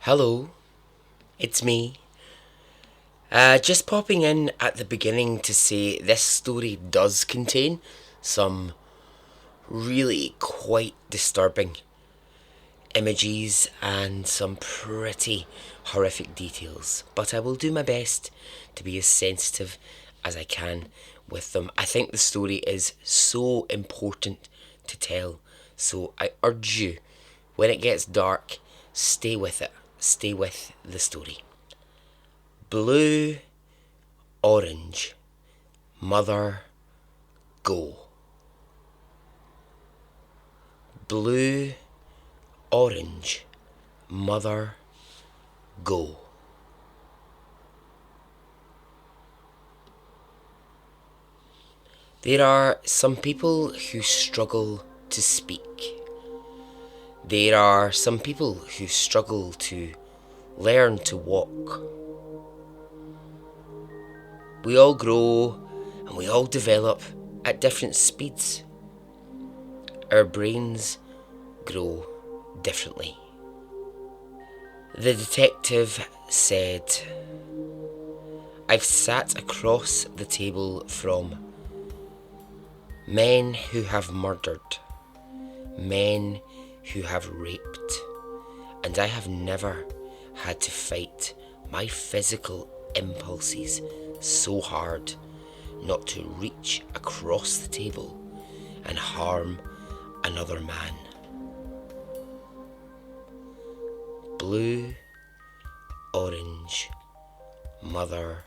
Hello, it's me. Just popping in at the beginning to say this story does contain some really quite disturbing images and some pretty horrific details, but I will do my best to be as sensitive as I can with them. I think the story is so important to tell, so I urge you, when it gets dark, stay with it. Stay with the story. Blue, orange, mother, go. Blue, orange, mother, go. There are some people who struggle to speak. There are some people who struggle to learn to walk. We all grow and we all develop at different speeds. Our brains grow differently. The detective said, "I've sat across the table from men who have murdered, men who have raped, and I have never had to fight my physical impulses so hard not to reach across the table and harm another man." Blue, orange, mother,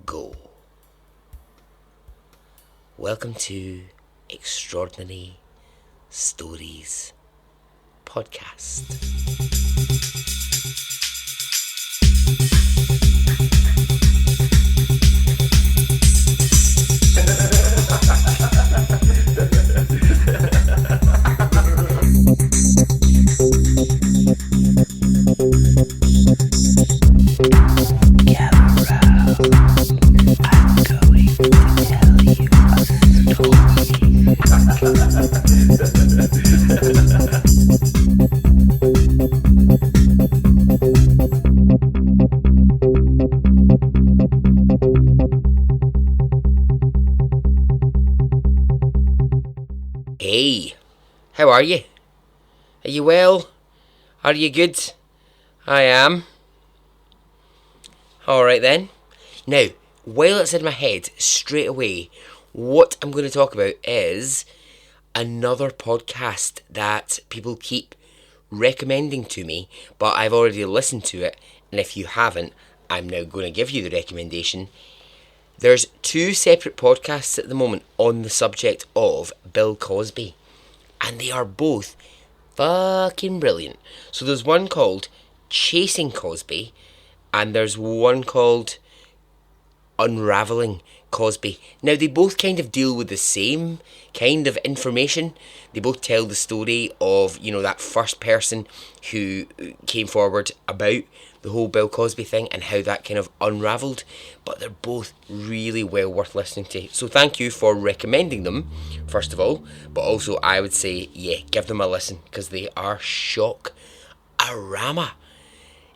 go. Welcome to Extraordinary Stories Podcast. Hey, how are you? Are you well? Are you good? I am. Alright then. Now, while it's in my head, straight away, what I'm going to talk about is another podcast that people keep recommending to me, but I've already listened to it, and if you haven't, I'm now going to give you the recommendation. There's two separate podcasts at the moment on the subject of Bill Cosby, and they are both fucking brilliant. So there's one called Chasing Cosby, and there's one called Unraveling Cosby. Now, they both kind of deal with the same kind of information. They both tell the story of, that first person who came forward about the whole Bill Cosby thing and how that kind of unravelled. But they're both really well worth listening to. So thank you for recommending them, first of all. But also, I would say, give them a listen, because they are shock-a-rama.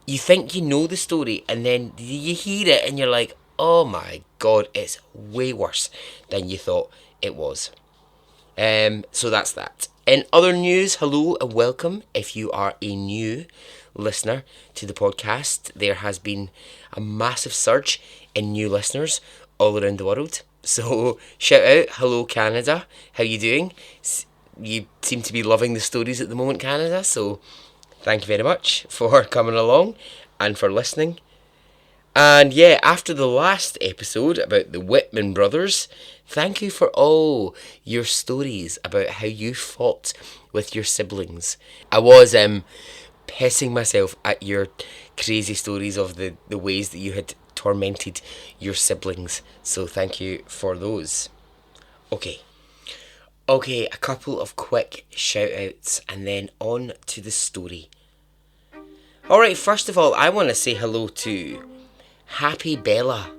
You think you know the story, and then you hear it and you're like, oh my god, it's way worse than you thought it was. So that's that. In other news, hello and welcome. If you are a new listener to the podcast, there has been a massive surge in new listeners all around the world. So shout out, hello Canada, how you doing? You seem to be loving the stories at the moment, Canada, so thank you very much for coming along and for listening. And after the last episode about the Whitman brothers, thank you for all your stories about how you fought with your siblings. I was pissing myself at your crazy stories of the ways that you had tormented your siblings. So thank you for those. Okay, a couple of quick shout outs and then on to the story. Alright, first of all, I want to say hello to Happy Bella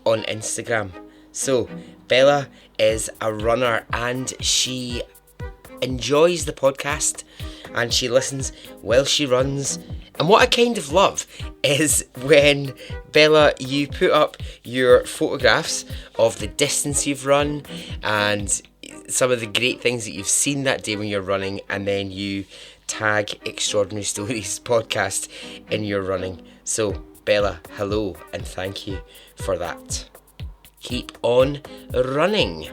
on Instagram. So Bella is a runner and she enjoys the podcast and she listens while she runs And what I kind of love is when, Bella, you put up your photographs of the distance you've run and some of the great things that you've seen that day when you're running, and then you tag Extraordinary Stories podcast in your running. So, Bella, hello, and thank you for that. Keep on running.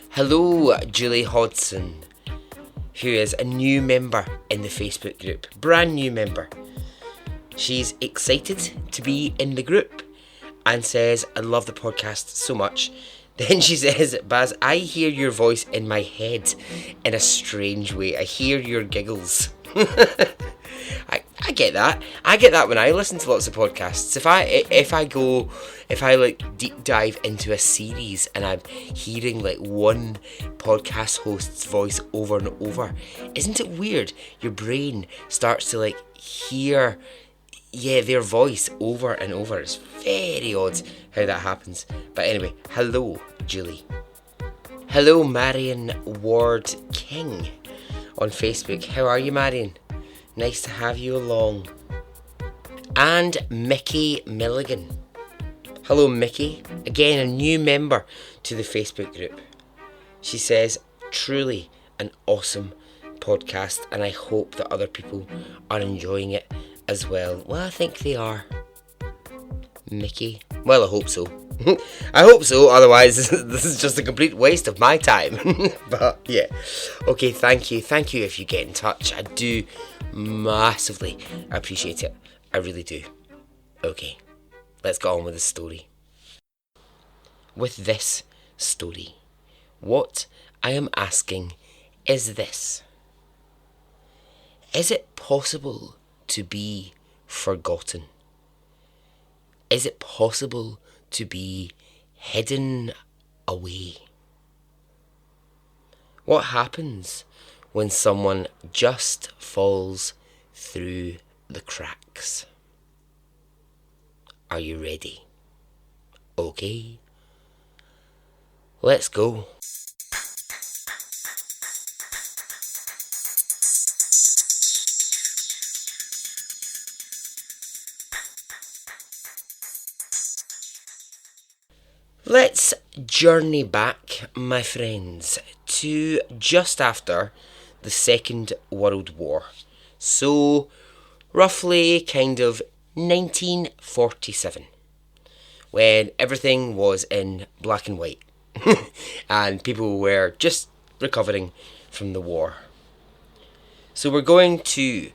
Hello, Julie Hodson, who is a new member in the Facebook group. Brand new member. She's excited to be in the group and says, I love the podcast so much. Then she says, Baz, I hear your voice in my head in a strange way. I hear your giggles. I get that. I get that when I listen to lots of podcasts. If I like deep dive into a series and I'm hearing like one podcast host's voice over and over, isn't it weird? Your brain starts to like hear their voice over and over. It's very odd how that happens. But anyway, hello, Julie. Hello, Marion Ward King on Facebook. How are you, Marion? Nice to have you along. And Mickey Milligan. Hello, Mickey. Again, a new member to the Facebook group. She says, truly an awesome podcast, and I hope that other people are enjoying it as well. Well, I think they are. Mickey. Well, I hope so. I hope so, otherwise this is just a complete waste of my time. But yeah. Okay, thank you. Thank you if you get in touch. I do massively appreciate it. I really do. Okay, let's get on with the story. With this story, what I am asking is this. Is it possible to be forgotten? Is it possible to be hidden away? What happens when someone just falls through the cracks? Are you ready? Okay. Let's go. Let's journey back, my friends, to just after the Second World War. So, roughly kind of 1947, when everything was in black and white and people were just recovering from the war. So we're going to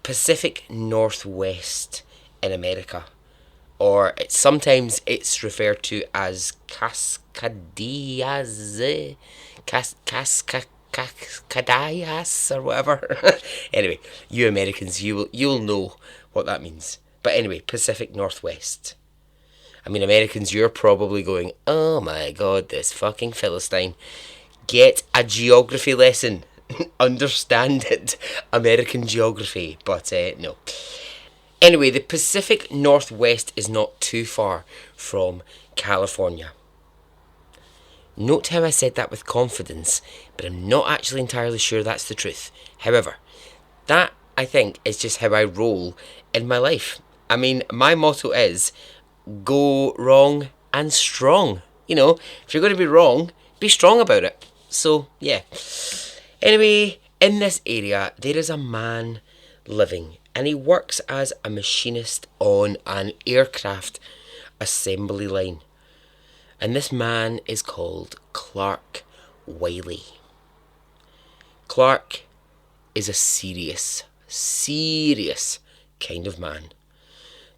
Pacific Northwest in America, or sometimes it's referred to as Cascadillas, Cascadillas or whatever. Anyway, you Americans, you'll know what that means. But anyway, Pacific Northwest. I mean, Americans, you're probably going, oh my god, this fucking Philistine. Get a geography lesson. Understand it. American geography. But no. Anyway, the Pacific Northwest is not too far from California. Note how I said that with confidence, but I'm not actually entirely sure that's the truth. However, that, I think, is just how I roll in my life. I mean, my motto is, go wrong and strong. You know, if you're going to be wrong, be strong about it. So, yeah. Anyway, in this area, there is a man living, and he works as a machinist on an aircraft assembly line. And this man is called Clark Wiley. Clark is a serious kind of man.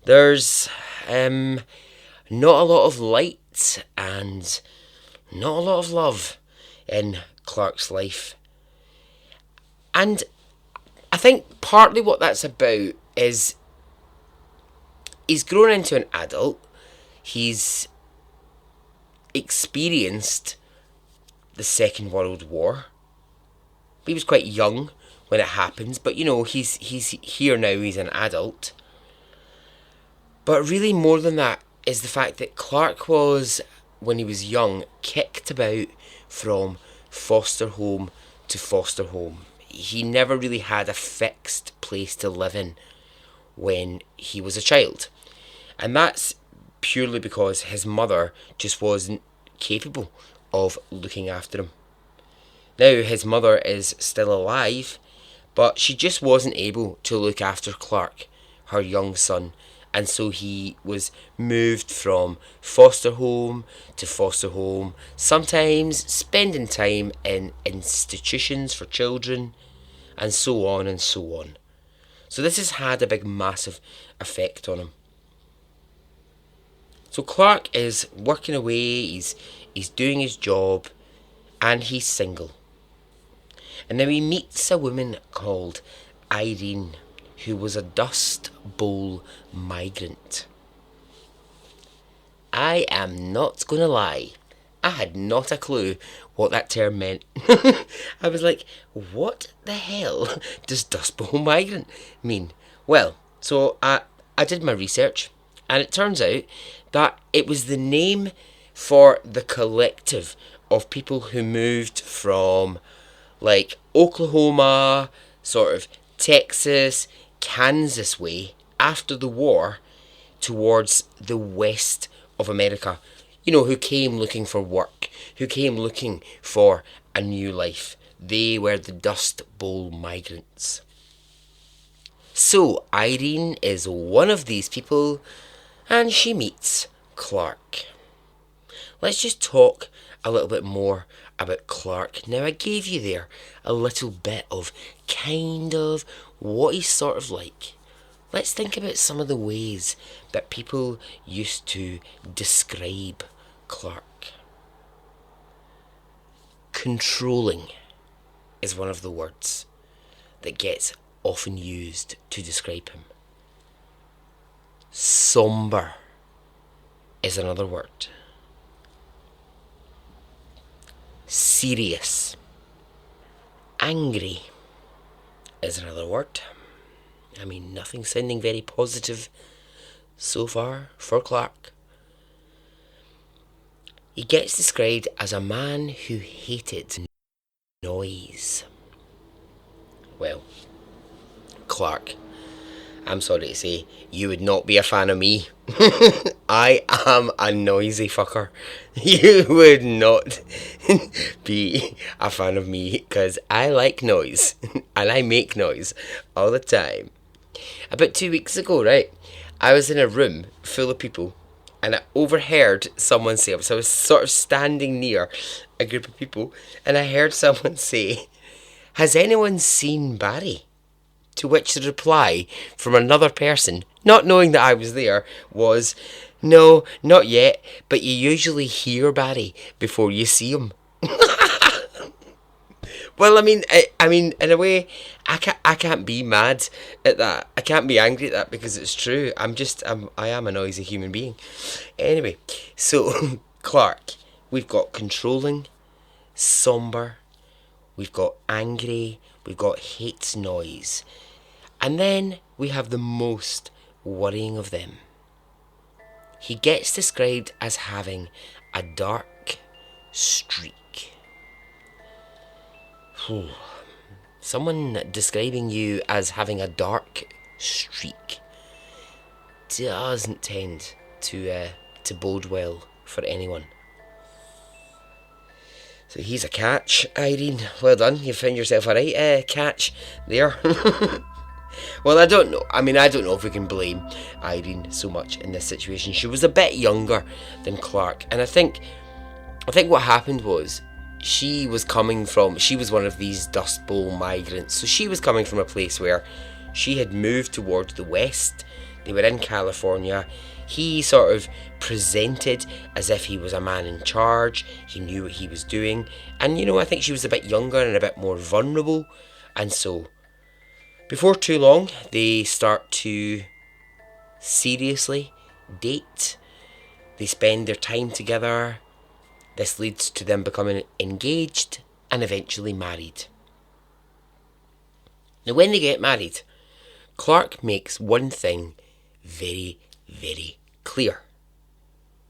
There's not a lot of light and not a lot of love in Clark's life. And I think partly what that's about is he's grown into an adult. He's experienced the Second World War. He was quite young when it happens, but you know, he's here now, he's an adult. But really more than that is the fact that Clark was, when he was young, kicked about from foster home to foster home. He never really had a fixed place to live in when he was a child. And that's purely because his mother just wasn't capable of looking after him. Now his mother is still alive, but she just wasn't able to look after Clark, her young son. And so he was moved from foster home to foster home, sometimes spending time in institutions for children, and so on and so on. So this has had a big, massive effect on him. So Clark is working away, he's doing his job, and he's single. And then he meets a woman called Irene, who was a Dust Bowl migrant. I am not going to lie, I had not a clue what that term meant. I was like, what the hell does Dust Bowl migrant mean? Well, so I did my research, and it turns out that it was the name for the collective of people who moved from like Oklahoma, sort of Texas, Kansas way after the war towards the west of America. You know, who came looking for work, who came looking for a new life. They were the Dust Bowl migrants. So Irene is one of these people, and she meets Clark. Let's just talk a little bit more about Clark. Now, I gave you there a little bit of kind of what he's sort of like. Let's think about some of the ways that people used to describe Clark. Controlling is one of the words that gets often used to describe him. Somber is another word. Serious. Angry is another word. I mean, nothing sounding very positive so far for Clark. He gets described as a man who hated noise. Well, Clark, I'm sorry to say, you would not be a fan of me. I am a noisy fucker. You would not be a fan of me because I like noise and I make noise all the time. About 2 weeks ago, right, I was in a room full of people and I overheard someone say, so I was sort of standing near a group of people and I heard someone say, "Has anyone seen Barry?" To which the reply from another person, not knowing that I was there, was, "No, not yet, but you usually hear Barry before you see him." Well, I mean, in a way, I can't be mad at that. I can't be angry at that because it's true. I am a noisy human being. Anyway, so Clark, we've got controlling, somber, we've got angry, we've got hates noise, and then we have the most worrying of them. He gets described as having a dark streak. Someone describing you as having a dark streak doesn't tend to bode well for anyone. So he's a catch, Irene. Well done, you found yourself a right catch there. Well, I don't know. I don't know if we can blame Irene so much in this situation. She was a bit younger than Clark, and I think what happened was she was one of these Dust Bowl migrants. So she was coming from a place where she had moved towards the west. They were in California. He sort of presented as if he was a man in charge. He knew what he was doing. And, I think she was a bit younger and a bit more vulnerable. And so, before too long, they start to seriously date. They spend their time together. This leads to them becoming engaged and eventually married. Now, when they get married, Clark makes one thing very, very clear.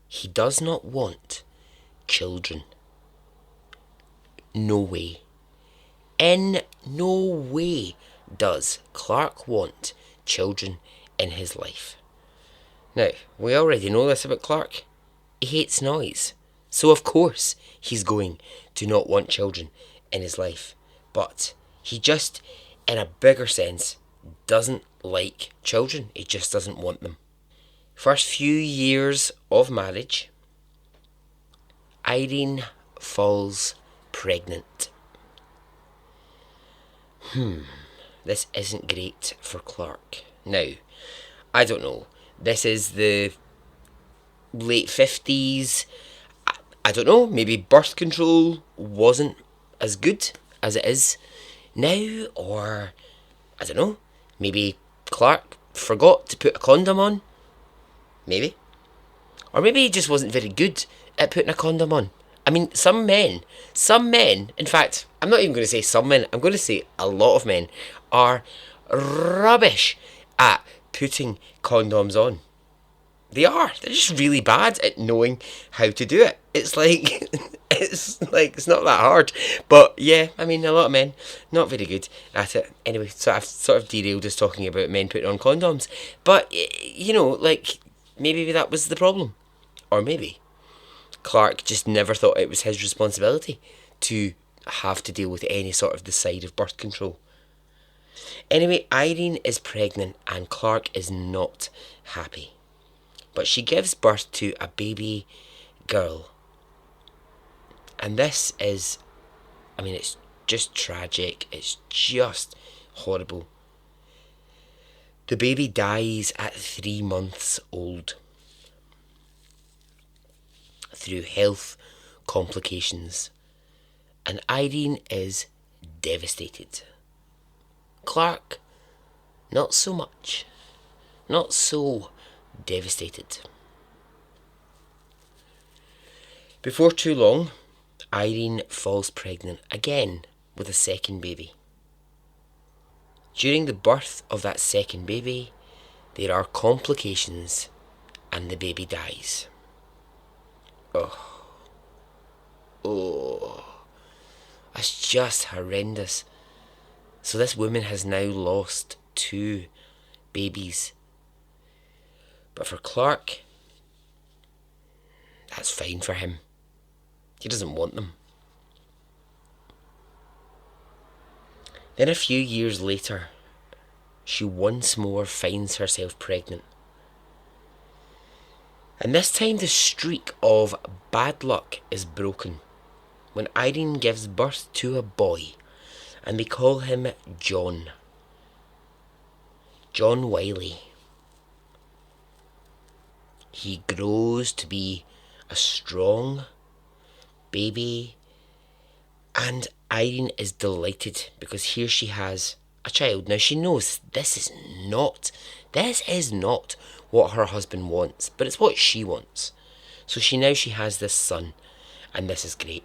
He does not want children. No way. In no way does Clark want children in his life. Now, we already know this about Clark. He hates noise. So of course he's going to not want children in his life. But he just, in a bigger sense, doesn't like children. He just doesn't want them. First few years of marriage, Irene falls pregnant. This isn't great for Clark. Now, I don't know. This is the late 50s. I don't know. Maybe birth control wasn't as good as it is now. Or, I don't know. Maybe Clark forgot to put a condom on. Maybe. Or maybe he just wasn't very good at putting a condom on. I mean, some men, in fact, I'm not even going to say some men, I'm going to say a lot of men are rubbish at putting condoms on. They are. They're just really bad at knowing how to do it. It's like, it's not that hard. But yeah, I mean, a lot of men, not very good at it. Anyway, so I've sort of derailed us talking about men putting on condoms. But, you know, like, maybe that was the problem. Or maybe Clark just never thought it was his responsibility to have to deal with any sort of the side of birth control. Anyway, Irene is pregnant and Clark is not happy. But she gives birth to a baby girl. And this is, I mean, it's just tragic. It's just horrible. The baby dies at 3 months old through health complications. And Irene is devastated. Clark, not so much. Not so devastated. Before too long, Irene falls pregnant again with a second baby. During the birth of that second baby, there are complications and the baby dies. Oh, that's just horrendous. So this woman has now lost 2 babies. But for Clark, that's fine for him. He doesn't want them. Then a few years later, she once more finds herself pregnant. And this time the streak of bad luck is broken when Irene gives birth to a boy, and they call him John. John Wiley. He grows to be a strong baby, and Irene is delighted because here she has a child. Now she knows this is not what her husband wants, but it's what she wants. So she has this son, and this is great.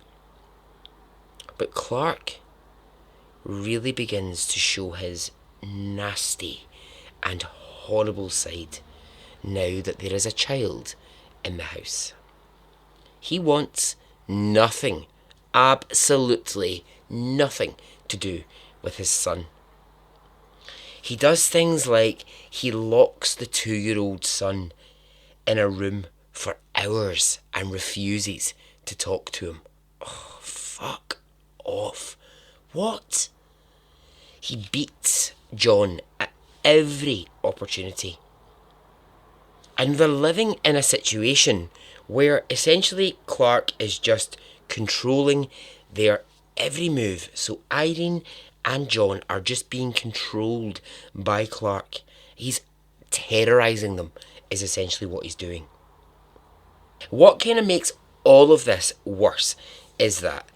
But Clark really begins to show his nasty and horrible side now that there is a child in the house. He wants nothing, absolutely nothing to do with his son. He does things like he locks the 2-year-old son in a room for hours and refuses to talk to him. Oh, fuck off. What? He beats John at every opportunity. And they're living in a situation where essentially Clark is just controlling their every move. So Irene and John are just being controlled by Clark. He's terrorising them, is essentially what he's doing. What kind of makes all of this worse is that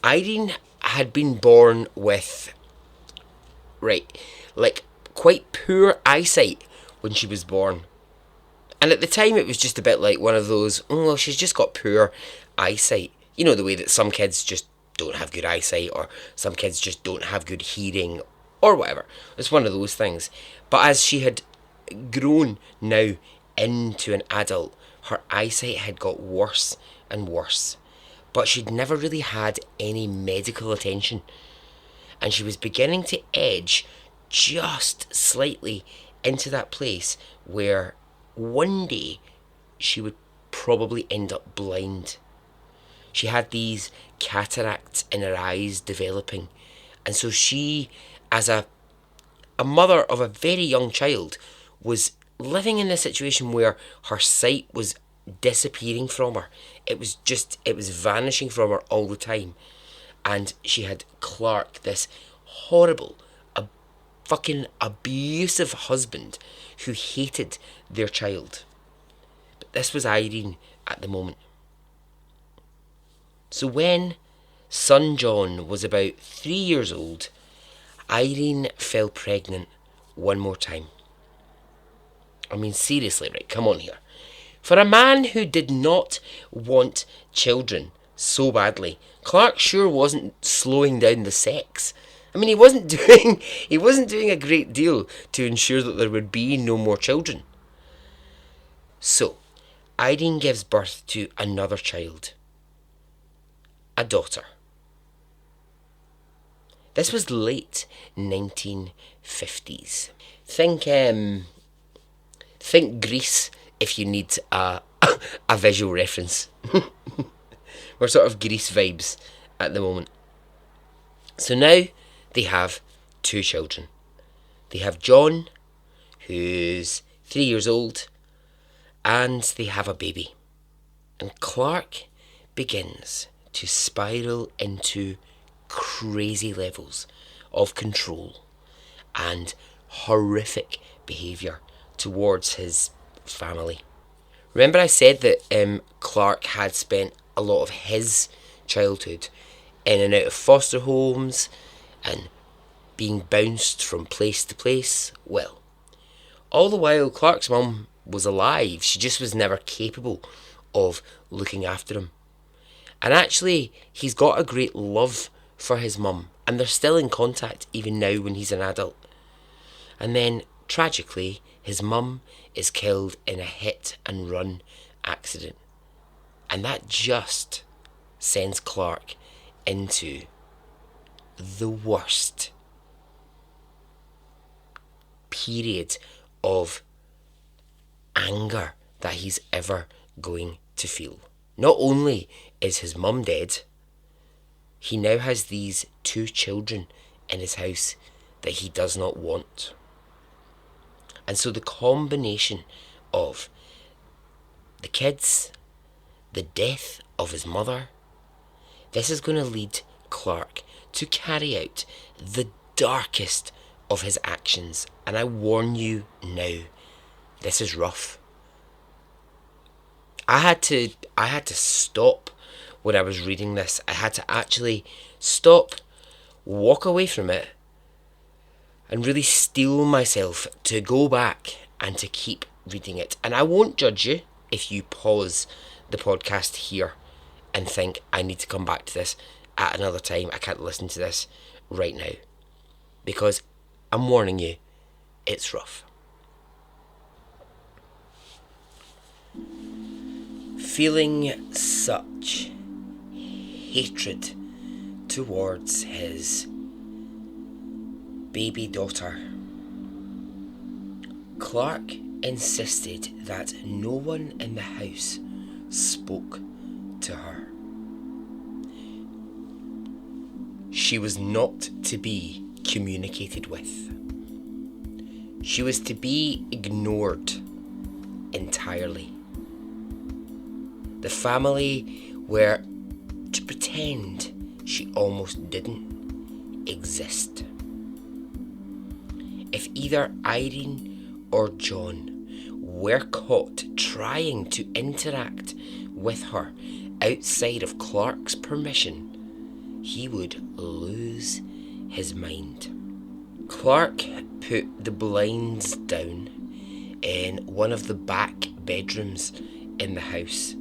Irene had been born with, quite poor eyesight when she was born. And at the time it was just a bit like one of those, she's just got poor eyesight. You know, the way that some kids just don't have good eyesight, or some kids just don't have good hearing, or whatever. It's one of those things. But as she had grown now into an adult, her eyesight had got worse and worse. But she'd never really had any medical attention. And she was beginning to edge just slightly into that place where one day she would probably end up blind. She had these cataracts in her eyes developing. And so she, as a mother of a very young child, was living in a situation where her sight was disappearing from her. It was vanishing from her all the time. And she had Clark, this horrible, fucking abusive husband who hated their child. But this was Irene at the moment. So when son John was about 3 years old, Irene fell pregnant one more time. I mean, seriously, right, come on here. For a man who did not want children so badly, Clark sure wasn't slowing down the sex. I mean, he wasn't doing a great deal to ensure that there would be no more children. So, Irene gives birth to another child, a daughter. This was late 1950s. Think Greece if you need a visual reference. We're sort of Greece vibes at the moment. So now they have 2 children. They have John, who's 3 years old, and they have a baby. And Clark begins to spiral into crazy levels of control and horrific behaviour towards his family. Remember I said that Clark had spent a lot of his childhood in and out of foster homes and being bounced from place to place? Well, all the while Clark's mum was alive, she just was never capable of looking after him. And actually, he's got a great love for his mum, and they're still in contact even now when he's an adult. And then, tragically, his mum is killed in a hit and run accident. And that just sends Clark into the worst period of anger that he's ever going to feel. Not only is his mum dead, he now has these 2 children in his house that he does not want. And so the combination of the kids, the death of his mother, this is going to lead Clark to carry out the darkest of his actions. And I warn you now, this is rough. I had to stop when I was reading this. I had to actually stop, walk away from it, and really steel myself to go back and to keep reading it. And I won't judge you if you pause the podcast here and think, I need to come back to this at another time. I can't listen to this right now. Because I'm warning you, it's rough. Feeling such hatred towards his baby daughter, Clark insisted that no one in the house spoke to her. She was not to be communicated with. She was to be ignored entirely. The family were to pretend she almost didn't exist. If either Irene or John were caught trying to interact with her outside of Clark's permission, he would lose his mind. Clark put the blinds down in one of the back bedrooms in the house,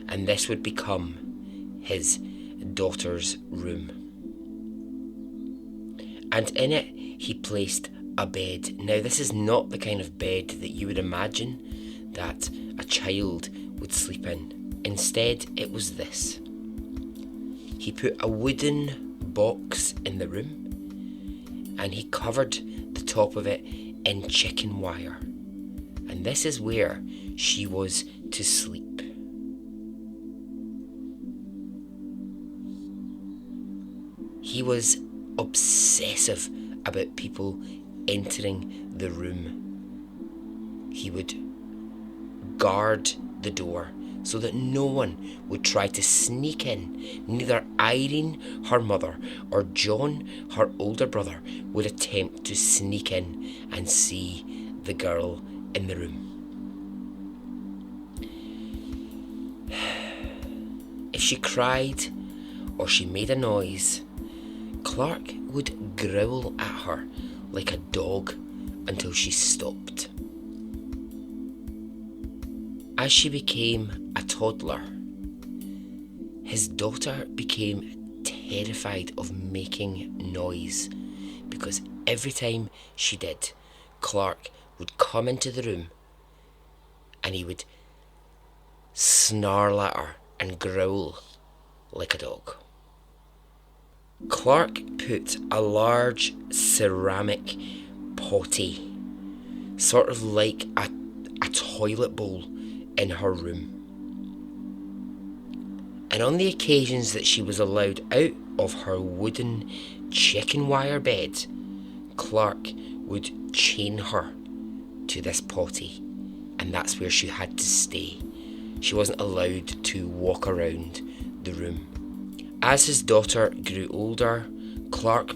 and this would become his daughter's room. And in it, he placed a bed. Now, this is not the kind of bed that you would imagine that a child would sleep in. Instead, it was this. He put a wooden box in the room, and he covered the top of it in chicken wire. And this is where she was to sleep. He was obsessive about people entering the room. He would guard the door so that no one would try to sneak in. Neither Irene, her mother, or John, her older brother, would attempt to sneak in and see the girl in the room. If she cried or she made a noise, Clark would growl at her like a dog until she stopped. As she became a toddler, his daughter became terrified of making noise because every time she did, Clark would come into the room and he would snarl at her and growl like a dog. Clark put a large ceramic potty, sort of like a toilet bowl, in her room. And on the occasions that she was allowed out of her wooden chicken wire bed, Clark would chain her to this potty, and that's where she had to stay. She wasn't allowed to walk around the room. As his daughter grew older, Clark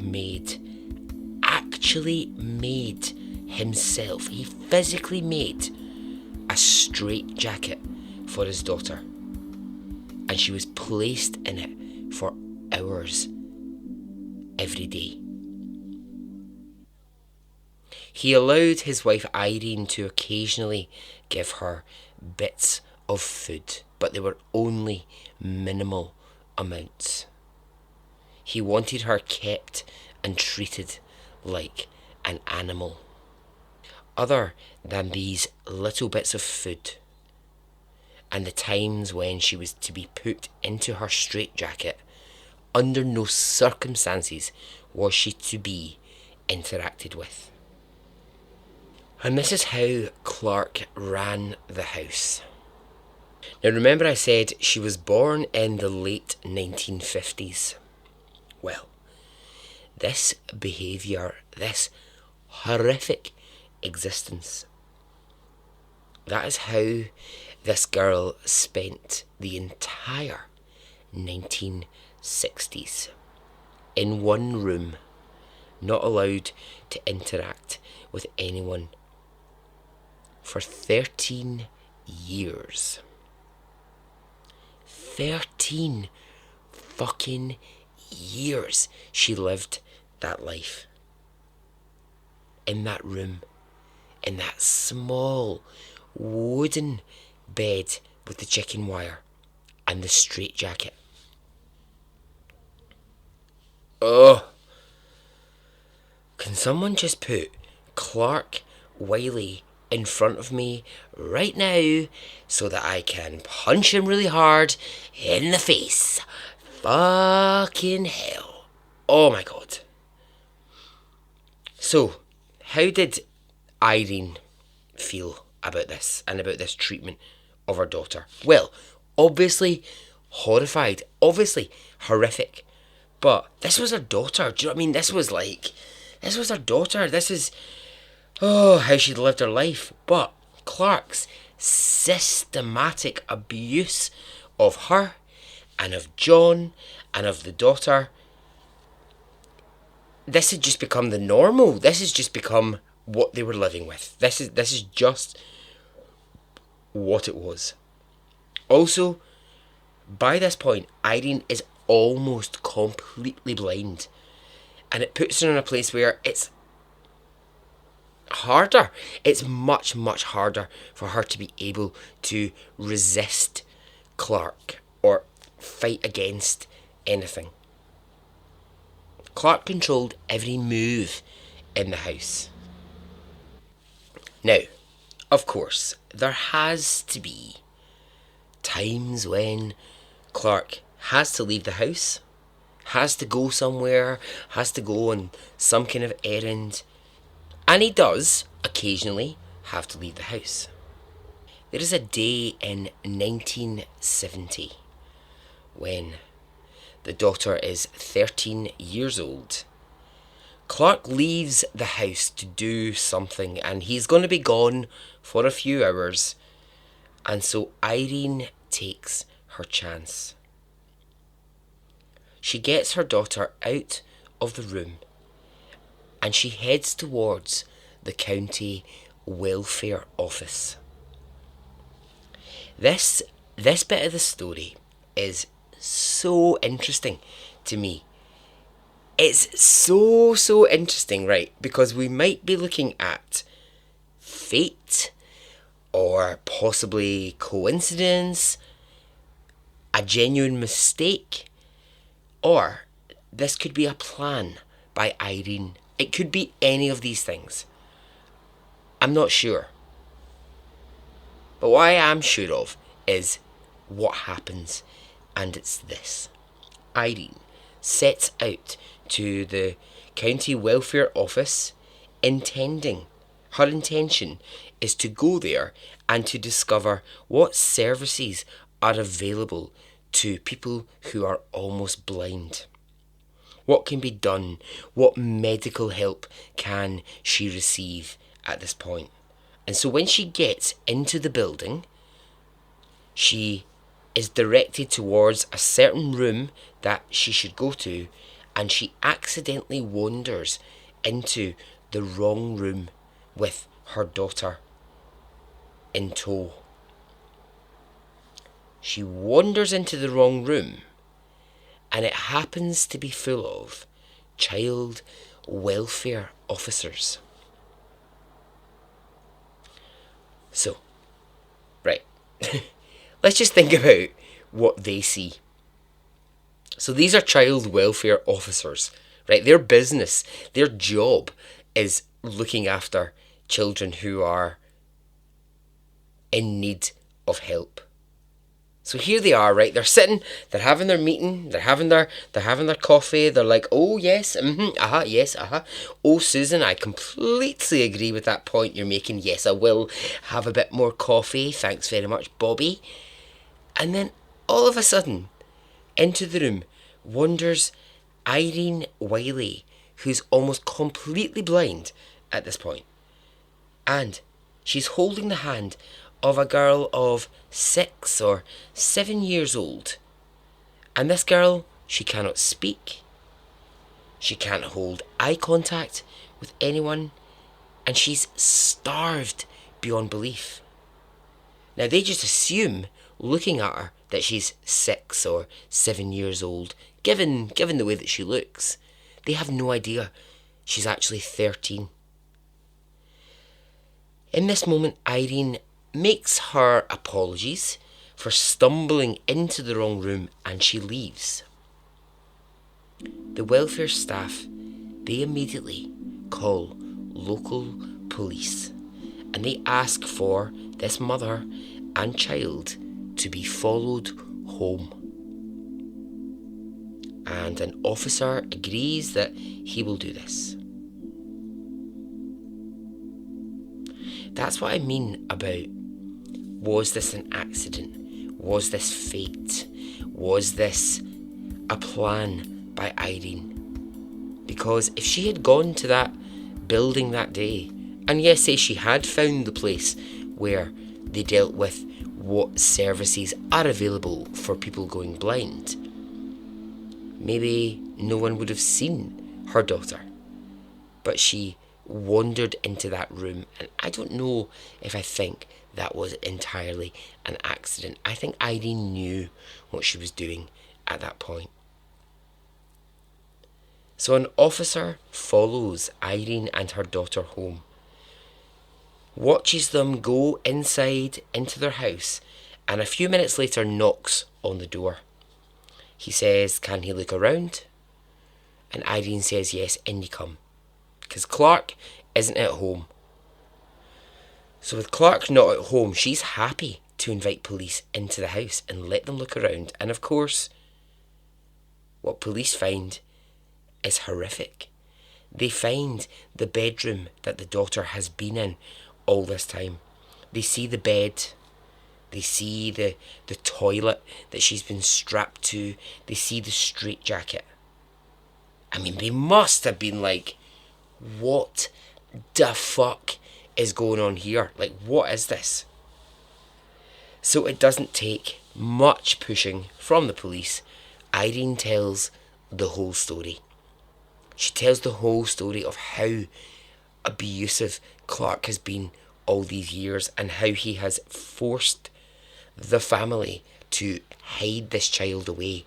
actually made himself, he physically made a straitjacket for his daughter, and she was placed in it for hours every day. He allowed his wife Irene to occasionally give her bits of food, but they were only minimal amounts. He wanted her kept and treated like an animal. Other than these little bits of food and the times when she was to be put into her straitjacket, under no circumstances was she to be interacted with. And this is how Clark ran the house. Now remember I said she was born in the late 1950s. Well, this behaviour, this horrific existence, that is how this girl spent the entire 1960s. In one room, not allowed to interact with anyone for 13 years. 13 fucking years she lived that life. In that room, in that small wooden bed with the chicken wire and the straitjacket. Oh, can someone just put Clark Wiley in front of me right now so that I can punch him really hard in the face? Fucking hell. Oh my god. So, how did Irene feel about this and about this treatment of her daughter? Well, obviously horrified, obviously horrific, but this was her daughter. Do you know what I mean? This was her daughter. This is how she'd lived her life. But Clark's systematic abuse of her and of John and of the daughter, this had just become the normal. This has just become what they were living with. This is just what it was. Also, by this point, Irene is almost completely blind, and it puts her in a place where it's harder. It's much, much harder for her to be able to resist Clark or fight against anything. Clark controlled every move in the house. Now, of course, there has to be times when Clark has to leave the house, has to go somewhere, has to go on some kind of errand. And he does, occasionally have to leave the house. There is a day in 1970 when the daughter is 13 years old. Clark leaves the house to do something and he's going to be gone for a few hours. And so Irene takes her chance. She gets her daughter out of the room and she heads towards the county welfare office. This bit of the story is so interesting to me. It's so interesting, right? Because we might be looking at fate or possibly coincidence, a genuine mistake, or this could be a plan by Irene. It could be any of these things. I'm not sure. But what I am sure of is what happens, and it's this. Irene sets out to the county welfare office her intention is to go there and to discover what services are available to people who are almost blind. What can be done? What medical help can she receive at this point? And so when she gets into the building, she is directed towards a certain room that she should go to, and she accidentally wanders into the wrong room with her daughter in tow. She wanders into the wrong room, and it happens to be full of child welfare officers. So, right, let's just think about what they see. So these are child welfare officers, right? Their business, their job is looking after children who are in need of help. So here they are, right? They're sitting, they're having their meeting, they're having their coffee. They're like, oh yes, yes. Oh Susan, I completely agree with that point you're making. Yes, I will have a bit more coffee. Thanks very much, Bobby. And then all of a sudden, into the room wanders Irene Wiley, who's almost completely blind at this point. And she's holding the hand of a girl of 6 or 7 years old. And this girl, she cannot speak. She can't hold eye contact with anyone. And she's starved beyond belief. Now they just assume, looking at her, that she's 6 or 7 years old, given the way that she looks. They have no idea she's actually 13. In this moment, Irene makes her apologies for stumbling into the wrong room and she leaves. The welfare staff, they immediately call local police and they ask for this mother and child to be followed home. And an officer agrees that he will do this. That's what I mean about, was this an accident? Was this fate? Was this a plan by Irene? Because if she had gone to that building that day, and yes, say she had found the place where they dealt with what services are available for people going blind, maybe no one would have seen her daughter. But she wandered into that room, and I don't know if I think that was entirely an accident. I think Irene knew what she was doing at that point. So an officer follows Irene and her daughter home, watches them go inside into their house, and a few minutes later knocks on the door. He says, can he look around? And Irene says, yes, in you come. Because Clark isn't at home. So with Clark not at home, she's happy to invite police into the house and let them look around. And of course, what police find is horrific. They find the bedroom that the daughter has been in all this time. They see the bed. They see the toilet that she's been strapped to. They see the straitjacket. I mean, they must have been like, what the fuck is going on here? Like, what is this? So it doesn't take much pushing from the police. Irene tells the whole story. She tells the whole story of how abusive Clark has been all these years and how he has forced the family to hide this child away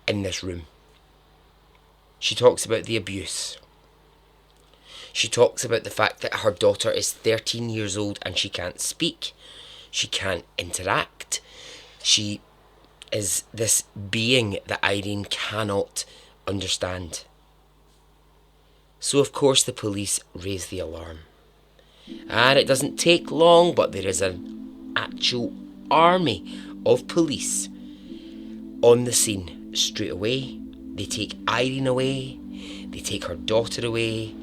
in this room. She talks about the abuse. She talks about the fact that her daughter is 13 years old and she can't speak. She can't interact. She is this being that Irene cannot understand. So of course the police raise the alarm. And it doesn't take long, but there is an actual army of police on the scene straight away. They take Irene away, they take her daughter away,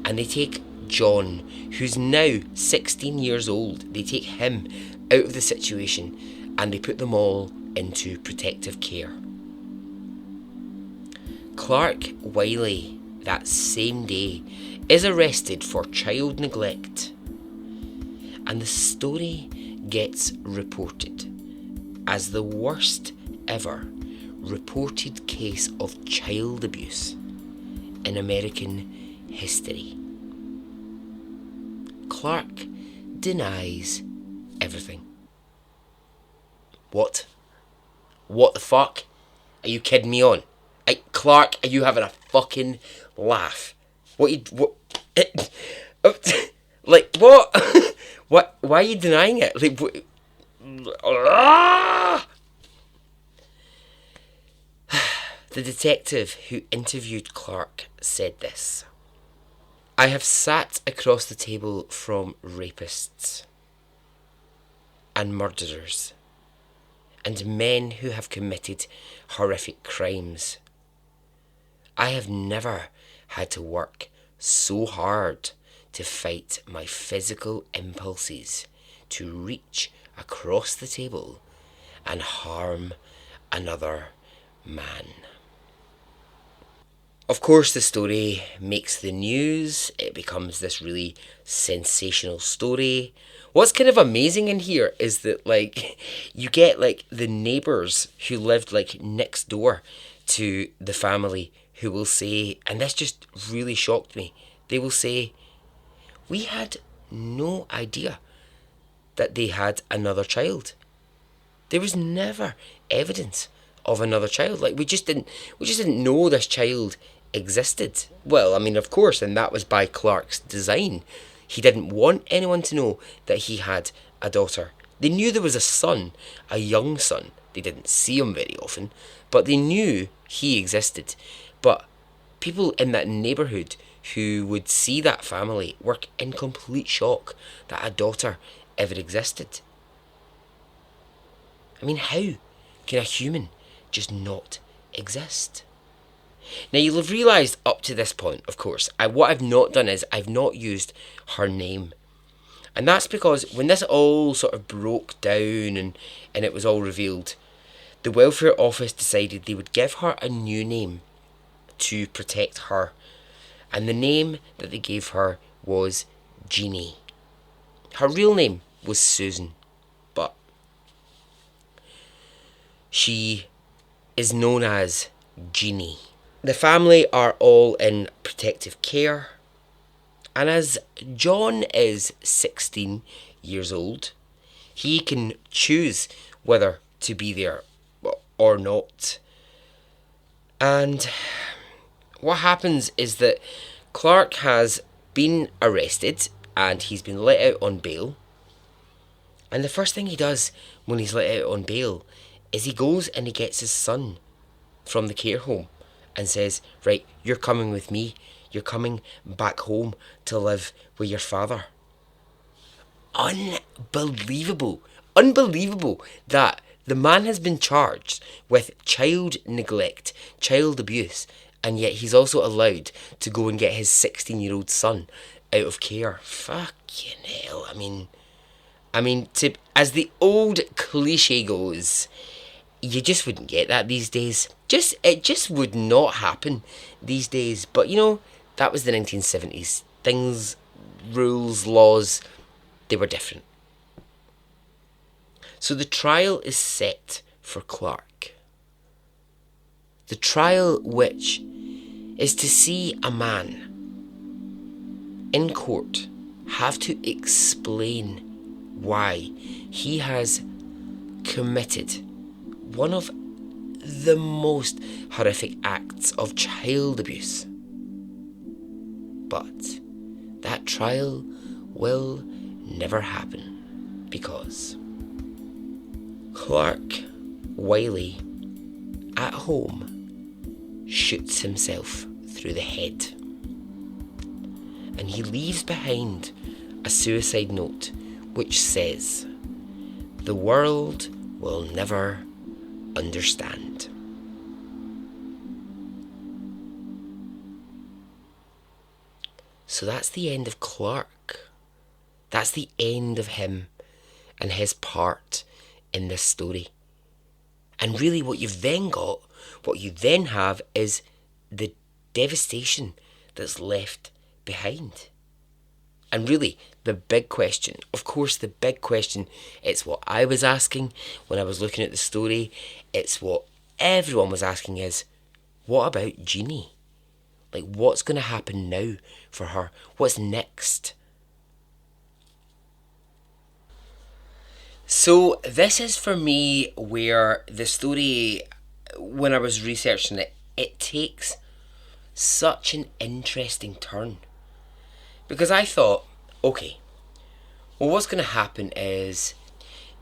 and they take John, who's now 16 years old. They take him out of the situation and they put them all into protective care. Clark Wiley, that same day, is arrested for child neglect, and the story gets reported as the worst ever reported case of child abuse in American history. Clark denies everything. What? What the fuck? Are you kidding me on? Clark, are you having a fucking laugh? What? Like, what? What? Why are you denying it? Like, what? The detective who interviewed Clark said this: I have sat across the table from rapists and murderers and men who have committed horrific crimes. I have never had to work so hard to fight my physical impulses to reach across the table and harm another man. Of course, the story makes the news. It becomes this really sensational story. What's kind of amazing in here is that, like, you get, like, the neighbours who lived, like, next door to the family who will say, and this just really shocked me, they will say, we had no idea that they had another child. There was never evidence of another child. Like, we just didn't know this child existed. Well, I mean, of course, and that was by Clark's design. He didn't want anyone to know that he had a daughter. They knew there was a son, a young son. They didn't see him very often, but they knew he existed. But people in that neighbourhood who would see that family were in complete shock that a daughter ever existed. I mean, how can a human just not exist? Now, you'll have realised up to this point, of course, what I've not done is I've not used her name. And that's because when this all sort of broke down and it was all revealed, the welfare office decided they would give her a new name to protect her. And the name that they gave her was Genie. Her real name was Susan, but she is known as Genie. The family are all in protective care, and as John is 16 years old, he can choose whether to be there or not. And what happens is that Clark has been arrested and he's been let out on bail. And the first thing he does when he's let out on bail is he goes and he gets his son from the care home and says, right, you're coming with me. You're coming back home to live with your father. Unbelievable. Unbelievable that the man has been charged with child neglect, child abuse, and yet he's also allowed to go and get his 16-year-old son out of care. Fucking hell. To as the old cliche goes, you just wouldn't get that these days. It just would not happen these days. But that was the 1970s. Things, rules, laws, they were different. So the trial is set for Clark. The trial which is to see a man in court have to explain why he has committed one of the most horrific acts of child abuse. But that trial will never happen because Clark Wiley at home shoots himself through the head, and he leaves behind a suicide note which says, "The world will never understand." So that's the end of Clark. That's the end of him and his part in this story. And really what you then have is the devastation that's left behind. And really, the big question, it's what I was asking when I was looking at the story, it's what everyone was asking is, what about Genie? Like, what's going to happen now for her? What's next? So this is for me where the story, when I was researching it, it takes such an interesting turn. Because I thought, okay, well, what's going to happen is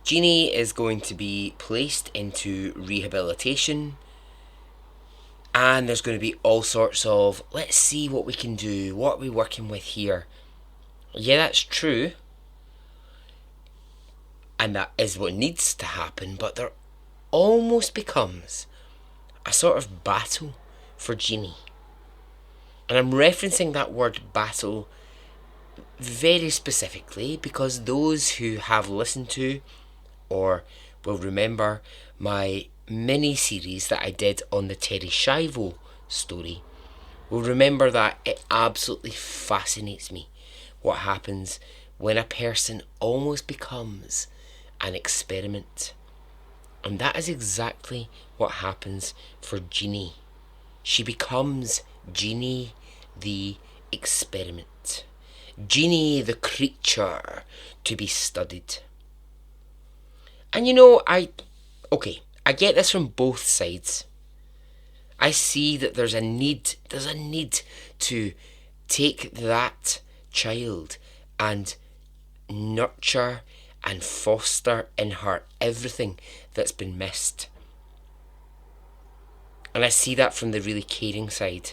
Genie is going to be placed into rehabilitation, and there's going to be all sorts of, let's see what we can do, what are we working with here. Yeah, that's true. And that is what needs to happen, but there almost becomes a sort of battle for Genie. And I'm referencing that word battle very specifically because those who have listened to or will remember my mini-series that I did on the Terry Schiavo story will remember that it absolutely fascinates me what happens when a person almost becomes an experiment. And that is exactly what happens for Genie. She becomes Genie the experiment. Genie the creature to be studied. And I get this from both sides. I see that there's a need to take that child and nurture and foster in her everything that's been missed. And I see that from the really caring side.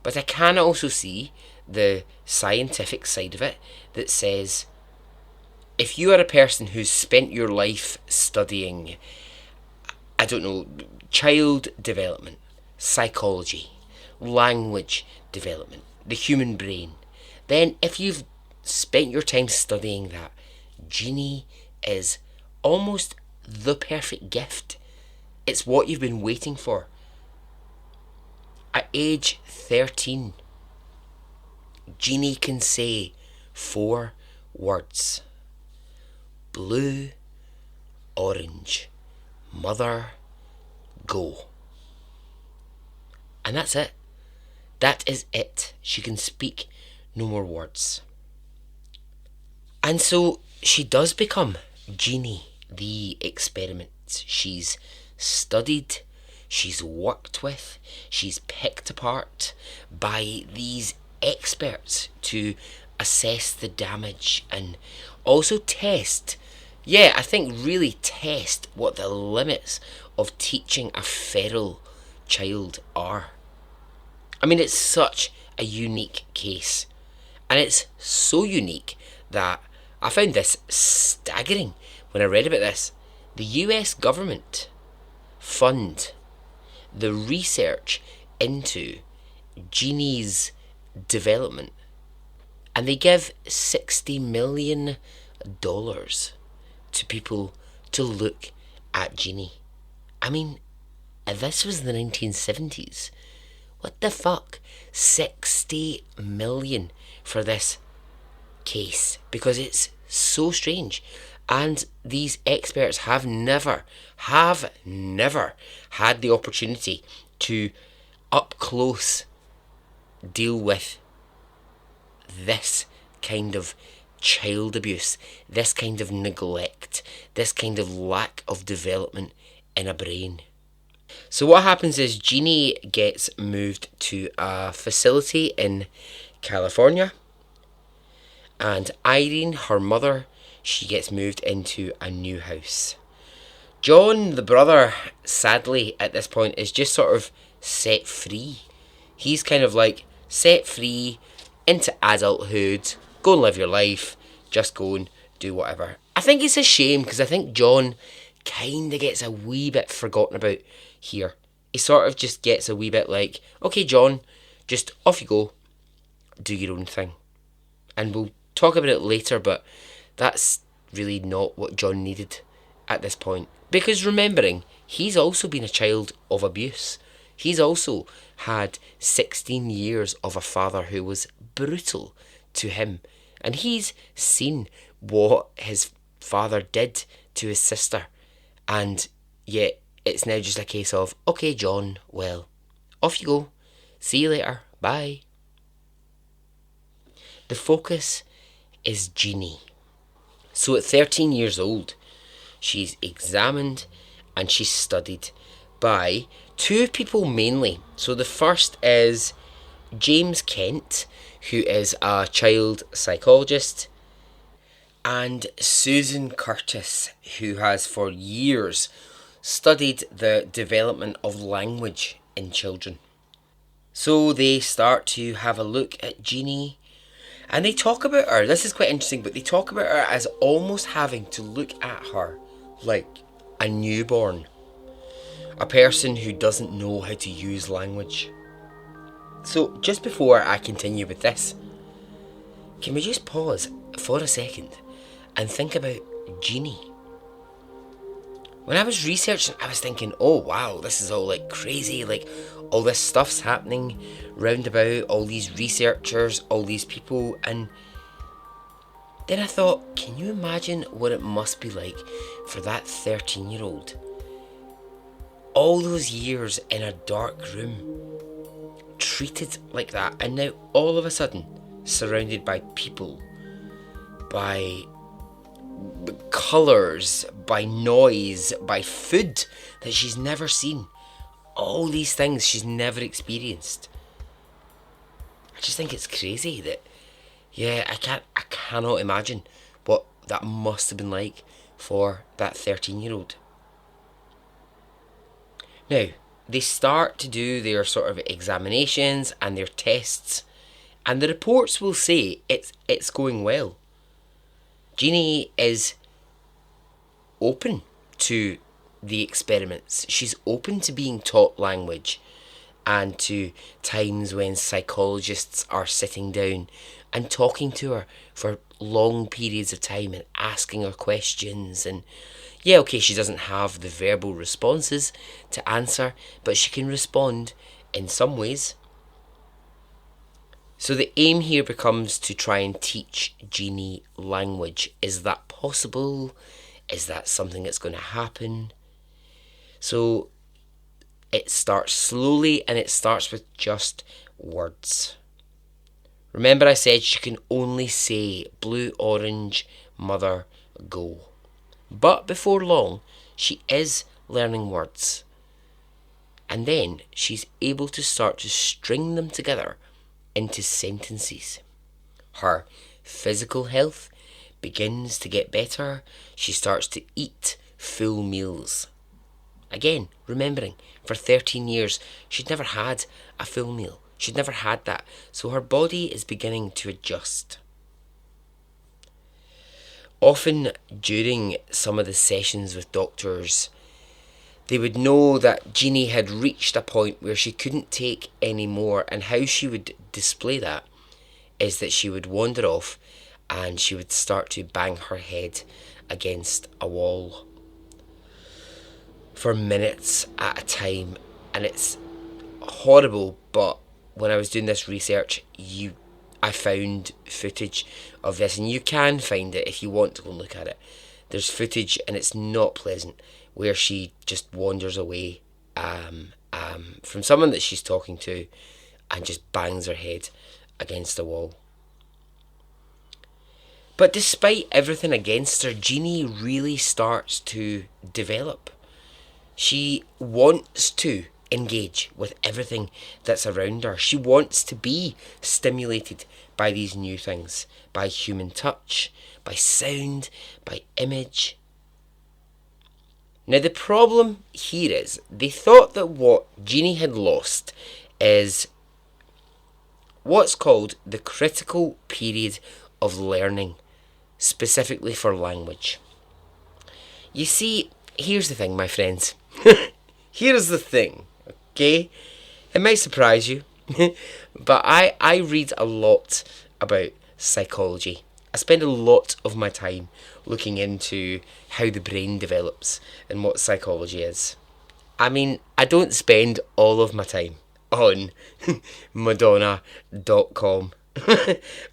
But I can also see the scientific side of it that says, if you are a person who's spent your life studying, I don't know, child development, psychology, language development, the human brain, then if you've spent your time studying that, Genie is almost the perfect gift. It's what you've been waiting for. At age 13, Genie can say 4 words. Blue, orange, mother, go. And that's it. That is it. She can speak no more words. And so she does become Genie the experiment. She's studied, she's worked with, she's picked apart by these experts to assess the damage and also test, really test what the limits of teaching a feral child are. I mean, it's such a unique case. And it's so unique that I found this staggering when I read about this. The US government fund the research into Genie's development, and they give $60 million to people to look at Genie. I mean, this was the 1970s. What the fuck? 60 million for this case, because it's so strange. And these experts have never had the opportunity to up close deal with this kind of child abuse, this kind of neglect, this kind of lack of development in a brain. So what happens is Genie gets moved to a facility in California, and Irene, her mother, she gets moved into a new house. John, the brother, sadly at this point is just sort of set free. He's kind of like set free into adulthood. Go and live your life. Just go and do whatever. I think it's a shame, because I think John kind of gets a wee bit forgotten about here. He sort of just gets a wee bit like, okay, John, just off you go. Do your own thing. And we'll talk about it later, but that's really not what John needed at this point. Because remembering, he's also been a child of abuse. He's also had 16 years of a father who was brutal to him. And he's seen what his father did to his sister. And yet, it's now just a case of, okay, John, well, off you go. See you later. Bye. The focus is Genie. So at 13 years old, she's examined and she's studied by two people mainly. So the first is James Kent, who is a child psychologist, and Susan Curtis, who has for years studied the development of language in children. So they start to have a look at Genie, and they talk about her. This is quite interesting, but they talk about her as almost having to look at her like a newborn, a person who doesn't know how to use language. So just before I continue with this, can we just pause for a second and think about Genie? When I was researching, I was thinking, oh wow, this is all like crazy, like all this stuff's happening round about, all these researchers, all these people, and then I thought, can you imagine what it must be like for that 13-year-old? All those years in a dark room, treated like that, and now all of a sudden surrounded by people, by colours, by noise, by food that she's never seen. All these things she's never experienced. I just think it's crazy that, yeah, I cannot imagine what that must have been like for that 13-year-old. Now, they start to do their sort of examinations and their tests, and the reports will say it's going well. Genie is open to the experiments. She's open to being taught language and to times when psychologists are sitting down and talking to her for long periods of time and asking her questions. And yeah, okay, she doesn't have the verbal responses to answer, but she can respond in some ways. So the aim here becomes to try and teach Genie language. Is that possible? Is that something that's going to happen? So it starts slowly, and it starts with just words. Remember I said she can only say blue, orange, mother, go. But before long, she is learning words. And then she's able to start to string them together into sentences. Her physical health begins to get better. She starts to eat full meals. Again, remembering, for 13 years, she'd never had a full meal. She'd never had that. So her body is beginning to adjust. Often during some of the sessions with doctors, They would know that Genie had reached a point where she couldn't take any more, and how she would display that is that she would wander off and she would start to bang her head against a wall for minutes at a time. And it's horrible, but when I was doing this research, I found footage of this, and you can find it if you want to go and look at it. There's footage, and it's not pleasant, where she just wanders away from someone that she's talking to and just bangs her head against the wall. But despite everything against her, Genie really starts to develop. She wants to engage with everything that's around her. She wants to be stimulated by these new things, by human touch, by sound, by image. Now the problem here is, they thought that what Genie had lost is what's called the critical period of learning, specifically for language. You see, here's the thing, my friends. Here's the thing, okay? It might surprise you, but I read a lot about psychology. I spend a lot of my time looking into how the brain develops and what psychology is. I mean, I don't spend all of my time on Madonna.com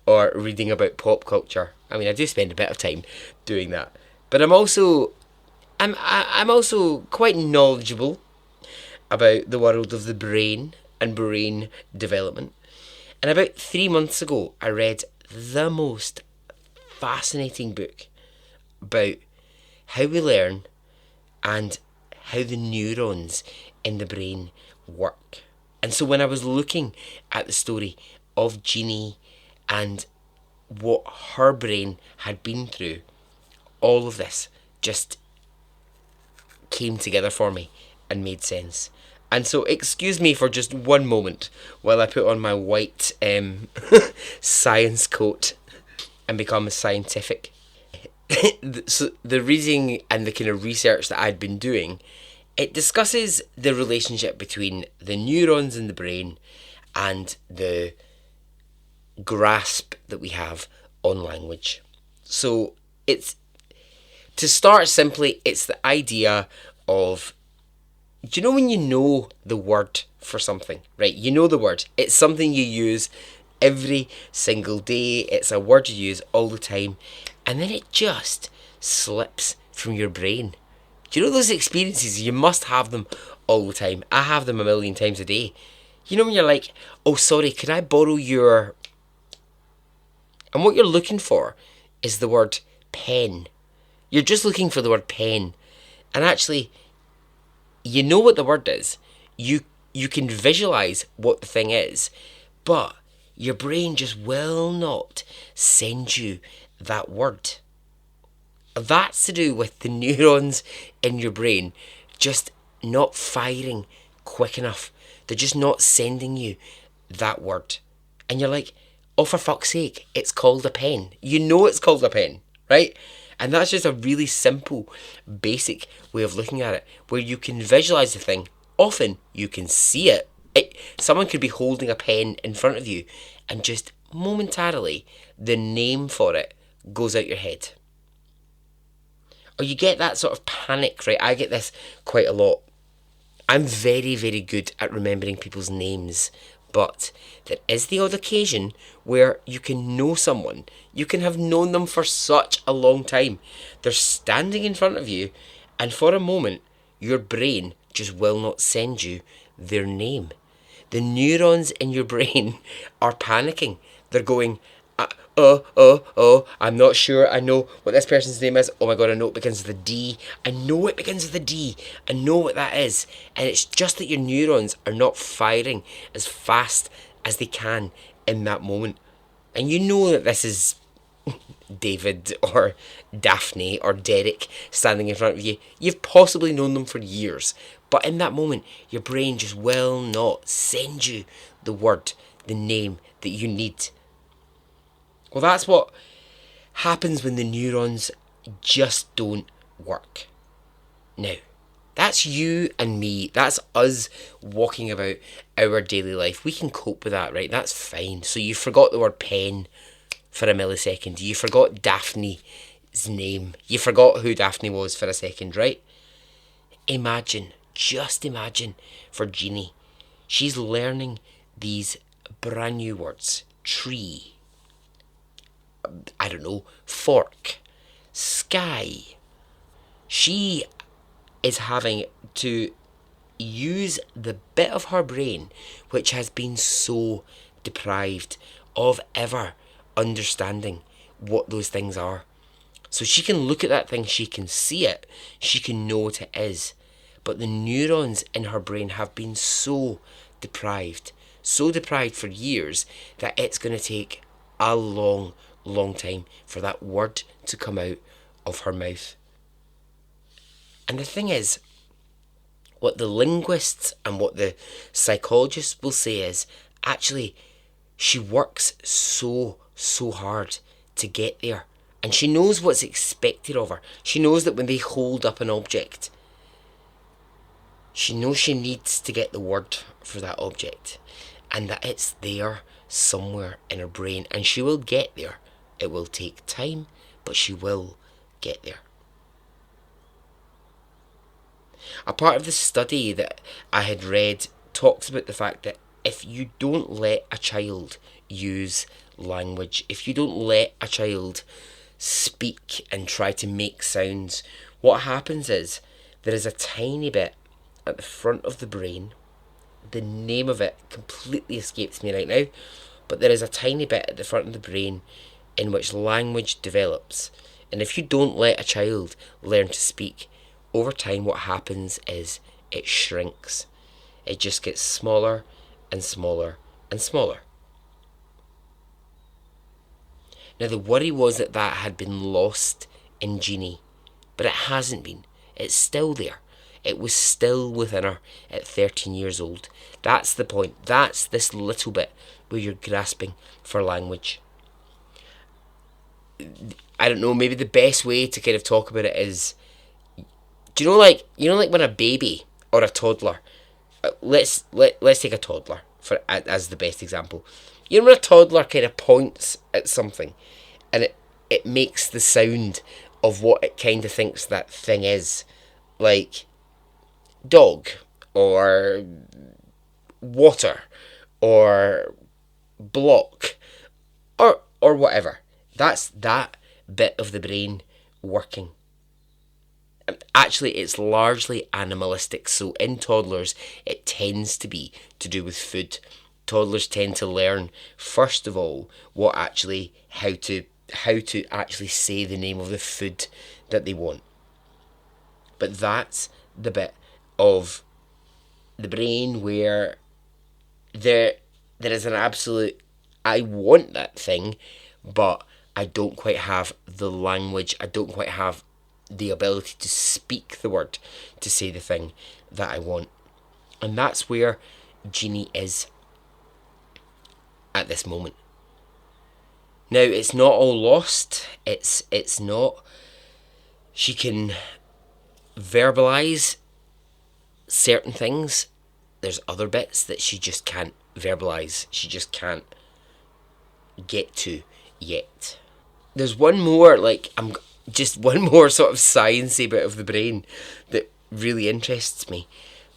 or reading about pop culture. I mean, I do spend a bit of time doing that, but I'm also quite knowledgeable about the world of the brain and brain development. And about 3 months ago, I read the most fascinating book about how we learn and how the neurons in the brain work. And so when I was looking at the story of Genie and what her brain had been through, all of this just came together for me and made sense. And so excuse me for just one moment while I put on my white science coat and become scientific. So the reading and the kind of research that I'd been doing, it discusses the relationship between the neurons in the brain and the grasp that we have on language. So it's, to start simply, it's the idea of, do you know when you know the word for something, right? You know the word. It's something you use every single day. It's a word you use all the time. And then it just slips from your brain. Do you know those experiences? You must have them all the time. I have them a million times a day. You know when you're like, oh, sorry, could I borrow your... And what you're looking for is the word pen. You're just looking for the word pen. And actually, you know what the word is. You can visualize what the thing is. But your brain just will not send you that word. That's to do with the neurons in your brain just not firing quick enough. They're just not sending you that word. And you're like, oh, for fuck's sake, it's called a pen. You know it's called a pen, right? And that's just a really simple, basic way of looking at it, where you can visualize the thing. Often you can see it. Someone could be holding a pen in front of you, and just momentarily, the name for it goes out your head. Or you get that sort of panic, right? I get this quite a lot. I'm very, very good at remembering people's names, but there is the odd occasion where you can know someone. You can have known them for such a long time. They're standing in front of you, and for a moment, your brain just will not send you their name. The neurons in your brain are panicking. They're going, I'm not sure. I know what this person's name is. Oh my god, I know it begins with a D. I know it begins with a D. I know what that is. And it's just that your neurons are not firing as fast as they can in that moment. And you know that this is David or Daphne or Derek standing in front of you. You've possibly known them for years. But in that moment, your brain just will not send you the word, the name that you need. Well, that's what happens when the neurons just don't work. Now, That's you and me. That's us walking about our daily life. We can cope with that, right? That's fine. So you forgot the word pen for a millisecond. You forgot Daphne's name. You forgot who Daphne was for a second, right? Imagine, just imagine for Genie. She's learning these brand new words. Tree. I don't know. Fork. Sky. She is having to use the bit of her brain which has been so deprived of ever understanding what those things are. So she can look at that thing, she can see it, she can know what it is. But the neurons in her brain have been so deprived for years that it's going to take a long, long time for that word to come out of her mouth. And the thing is, what the linguists and what the psychologists will say is, actually, she works so hard to get there. And she knows what's expected of her. She knows that when they hold up an object, she knows she needs to get the word for that object. And that it's there somewhere in her brain. And she will get there. It will take time, but she will get there. A part of the study that I had read talks about the fact that if you don't let a child use language, if you don't let a child speak and try to make sounds, what happens is there is a tiny bit at the front of the brain. The name of it completely escapes me right now, but there is a tiny bit at the front of the brain in which language develops. And if you don't let a child learn to speak, over time what happens is it shrinks. It just gets smaller and smaller and smaller. Now the worry was that that had been lost in Genie, but it hasn't been. It's still there. It was still within her at 13 years old. That's the point. That's this little bit where you're grasping for language. I don't know, maybe the best way to kind of talk about it is, do you know like when a baby or a toddler, let's take a toddler for as the best example. You know when a toddler kind of points at something and it makes the sound of what it kind of thinks that thing is, like dog or water or block or whatever. That's that bit of the brain working. Actually, it's largely animalistic, so in toddlers it tends to be to do with food. Toddlers tend to learn first of all how to actually say the name of the food that they want. But that's the bit of the brain where there is an absolute, I want that thing, but I don't quite have the language, I don't quite have the ability to speak the word to say the thing that I want. And that's where Genie is at this moment. Now, it's not all lost. It's not. She can verbalise certain things. There's other bits that she just can't verbalise. She just can't get to yet. There's one more, one more sort of sciencey bit of the brain that really interests me.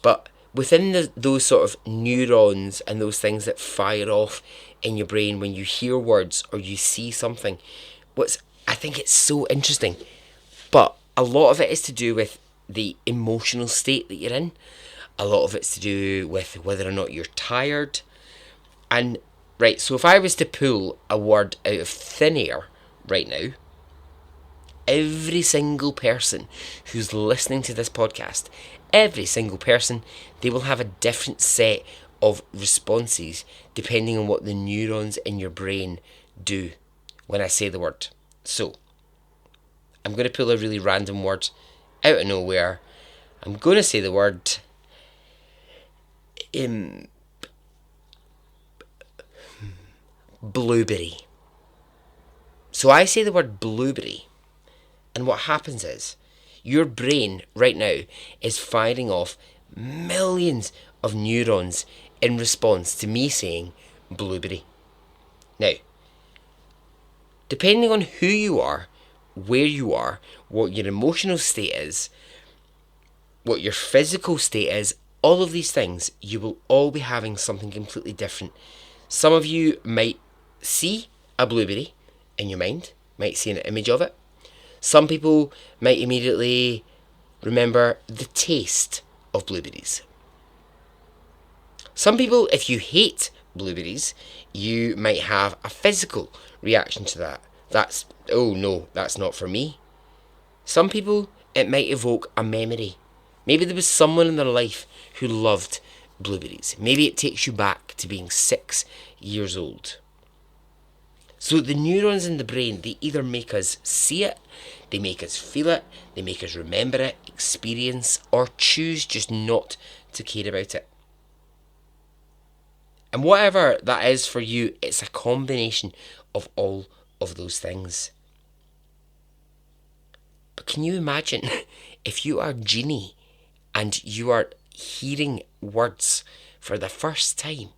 But within those sort of neurons and those things that fire off in your brain when you hear words or you see something, I think it's so interesting. But a lot of it is to do with the emotional state that you're in. A lot of it's to do with whether or not you're tired. And, right, so if I was to pull a word out of thin air right now, every single person who's listening to this podcast, every single person, they will have a different set of responses depending on what the neurons in your brain do when I say the word. So, I'm going to pull a really random word out of nowhere. I'm going to say the word blueberry. So I say the word blueberry, and what happens is Your brain right now is firing off millions of neurons in response to me saying blueberry. Now, depending on who you are, where you are, what your emotional state is, what your physical state is, all of these things, you will all be having something completely different. Some of you might see a blueberry in your mind, might see an image of it. Some people might immediately remember the taste of blueberries. Some people, if you hate blueberries, you might have a physical reaction to that. That's, oh no, that's not for me. Some people, it might evoke a memory. Maybe there was someone in their life who loved blueberries. Maybe it takes you back to being 6 years old. So the neurons in the brain, they either make us see it, they make us feel it, they make us remember it, experience, or choose just not to care about it. And whatever that is for you, it's a combination of all of those things. But can you imagine if you are Genie and you are hearing words for the first time?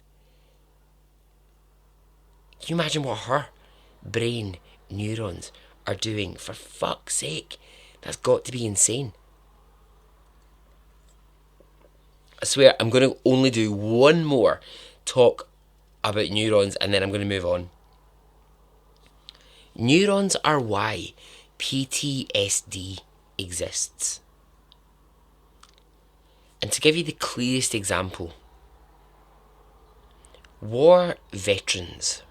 Can you imagine what her brain neurons are doing? For fuck's sake, that's got to be insane. I swear, I'm going to only do one more talk about neurons and then I'm going to move on. Neurons are why PTSD exists. And to give you the clearest example, war veterans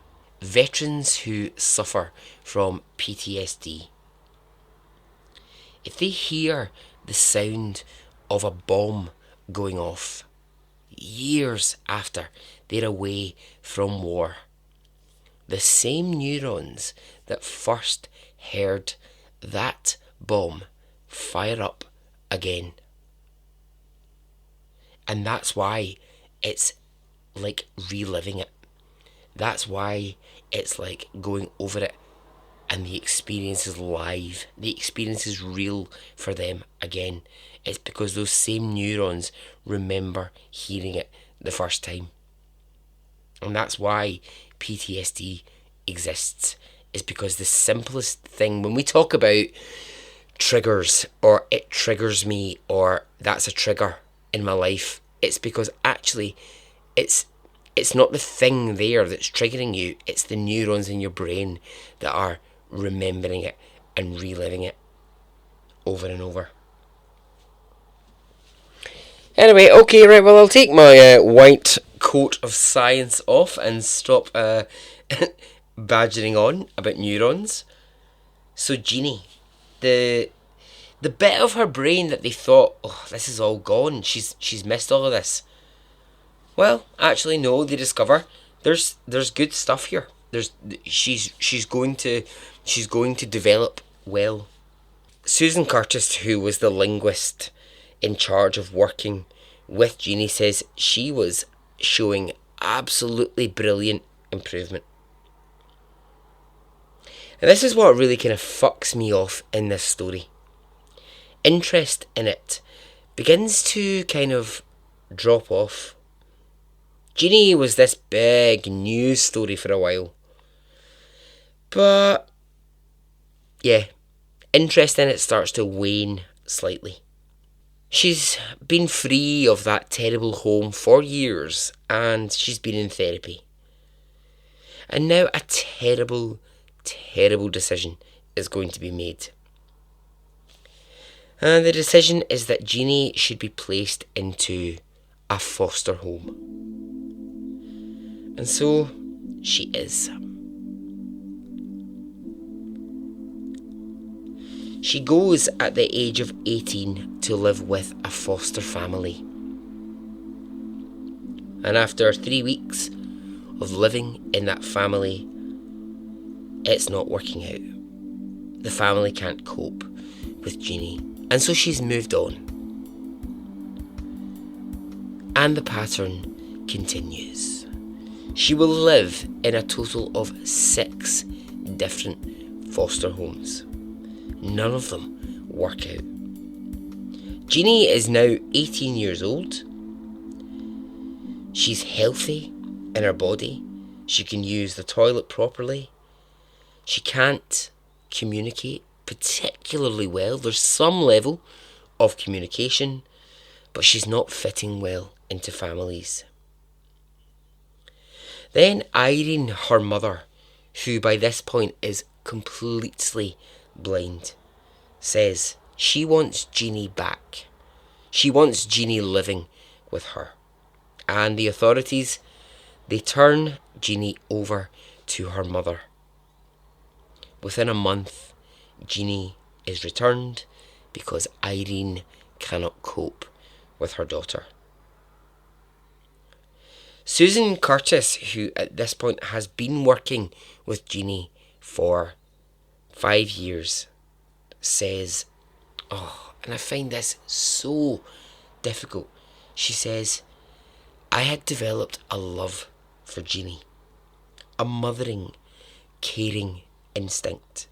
who suffer from PTSD, if they hear the sound of a bomb going off years after they're away from war, the same neurons that first heard that bomb fire up again. And that's why it's like reliving it. That's why it's like going over it and the experience is live. The experience is real for them again. It's because those same neurons remember hearing it the first time. And that's why PTSD exists. Is because the simplest thing, when we talk about triggers, or it triggers me, or that's a trigger in my life, it's because actually it's not the thing there that's triggering you, it's the neurons in your brain that are remembering it and reliving it over and over. Anyway, okay, right, well, I'll take my white coat of science off and stop badgering on about neurons. So Genie, the bit of her brain that they thought, oh, this is all gone, she's missed all of this. Well, actually no, they discover there's good stuff here. She's going to develop well. Susan Curtis, who was the linguist in charge of working with Genie, says she was showing absolutely brilliant improvement. And this is what really kind of fucks me off in this story. Interest in it begins to kind of drop off. Genie was this big news story for a while. But, yeah, interest in it starts to wane slightly. She's been free of that terrible home for years and she's been in therapy. And now a terrible decision is going to be made. And the decision is that Genie should be placed into a foster home. And so she is. She goes at the age of 18 to live with a foster family. And after 3 weeks of living in that family, it's not working out. The family can't cope with Genie. And so she's moved on. And the pattern continues. She will live in a total of 6 different foster homes. None of them work out. Genie is now 18 years old. She's healthy in her body. She can use the toilet properly. She can't communicate particularly well. There's some level of communication, but she's not fitting well into families. Then Irene, her mother, who by this point is completely blind, says she wants Genie back. She wants Genie living with her. And the authorities, they turn Genie over to her mother. Within a month, Genie is returned because Irene cannot cope with her daughter. Susan Curtis, who at this point has been working with Genie for 5 years, says, and I find this so difficult. She says, I had developed a love for Genie, a mothering, caring instinct.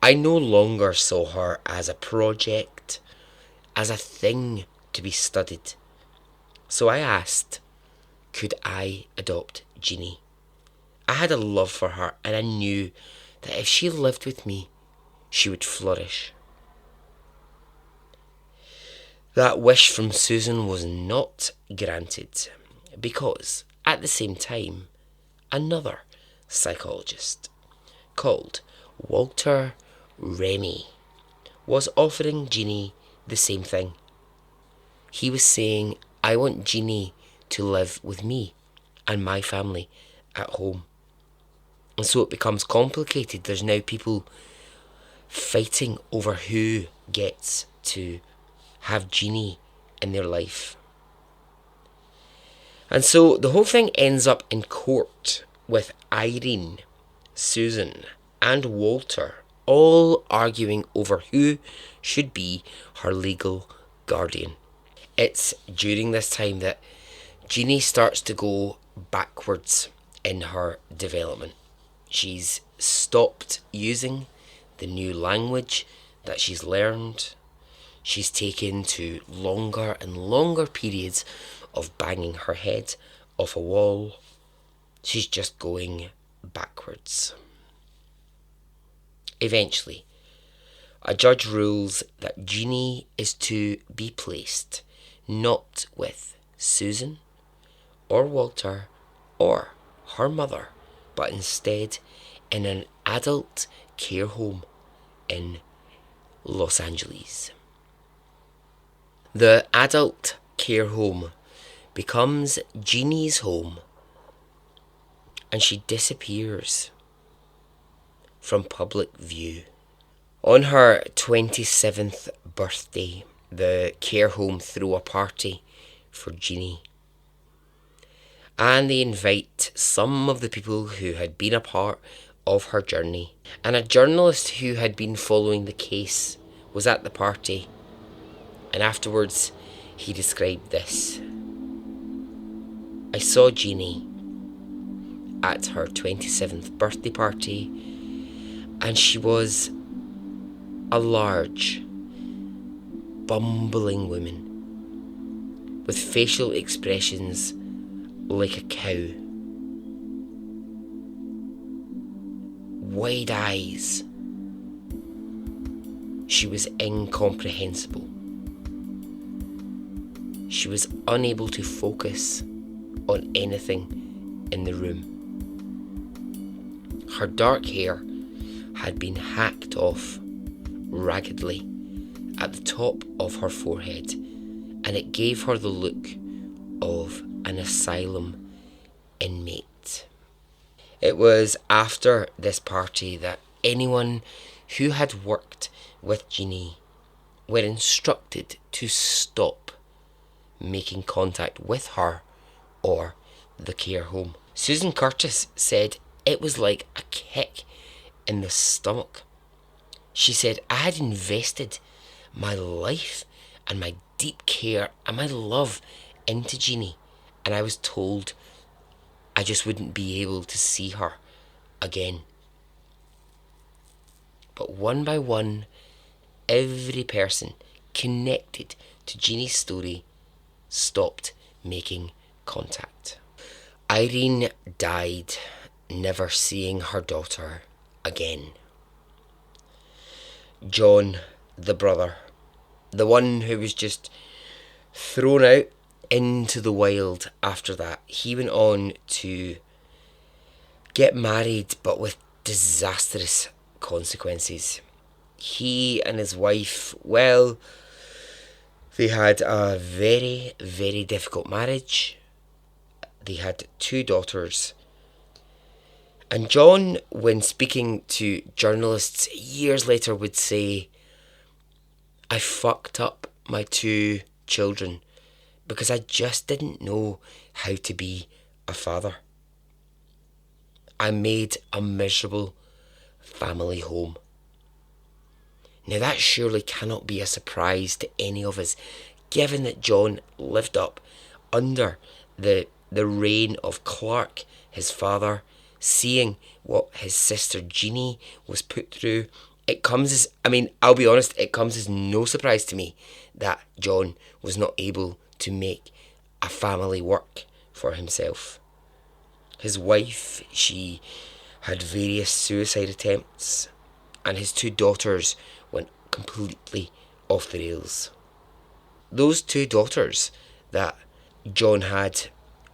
I no longer saw her as a project, as a thing to be studied. So I asked, could I adopt Genie? I had a love for her, and I knew that if she lived with me, she would flourish. That wish from Susan was not granted because, at the same time, another psychologist called Walter Remy was offering Genie the same thing. He was saying, I want Genie to live with me and my family at home. And so it becomes complicated. There's now people fighting over who gets to have Genie in their life. And so the whole thing ends up in court with Irene, Susan, and Walter all arguing over who should be her legal guardian. It's during this time that Genie starts to go backwards in her development. She's stopped using the new language that she's learned. She's taken to longer and longer periods of banging her head off a wall. She's just going backwards. Eventually, a judge rules that Genie is to be placed not with Susan or Walter or her mother, but instead in an adult care home in Los Angeles. The adult care home becomes Genie's home, and she disappears from public view. On her 27th birthday, the care home throw a party for Genie, and they invite some of the people who had been a part of her journey. And a journalist who had been following the case was at the party, and afterwards he described this. I saw Genie at her 27th birthday party, and she was a large, bumbling woman with facial expressions like a cow. Wide eyes. She was incomprehensible. She was unable to focus on anything in the room. Her dark hair had been hacked off raggedly at the top of her forehead, and it gave her the look of an asylum inmate. It was after this party that anyone who had worked with Genie were instructed to stop making contact with her or the care home. Susan Curtis said it was like a kick in the stomach. She said, I had invested my life and my deep care and my love into Genie, and I was told I just wouldn't be able to see her again. But one by one, every person connected to Genie's story stopped making contact. Irene died, never seeing her daughter again. John, the brother, the one who was just thrown out into the wild after that, he went on to get married, but with disastrous consequences. He and his wife, well, they had a very, very difficult marriage. They had 2 daughters. And John, when speaking to journalists years later, would say, I fucked up my 2 children because I just didn't know how to be a father. I made a miserable family home. Now that surely cannot be a surprise to any of us, given that John lived up under the reign of Clark, his father, seeing what his sister Genie was put through. It comes as, I'll be honest, it comes as no surprise to me that John was not able to make a family work for himself. His wife, she had various suicide attempts, and his 2 daughters went completely off the rails. Those 2 daughters that John had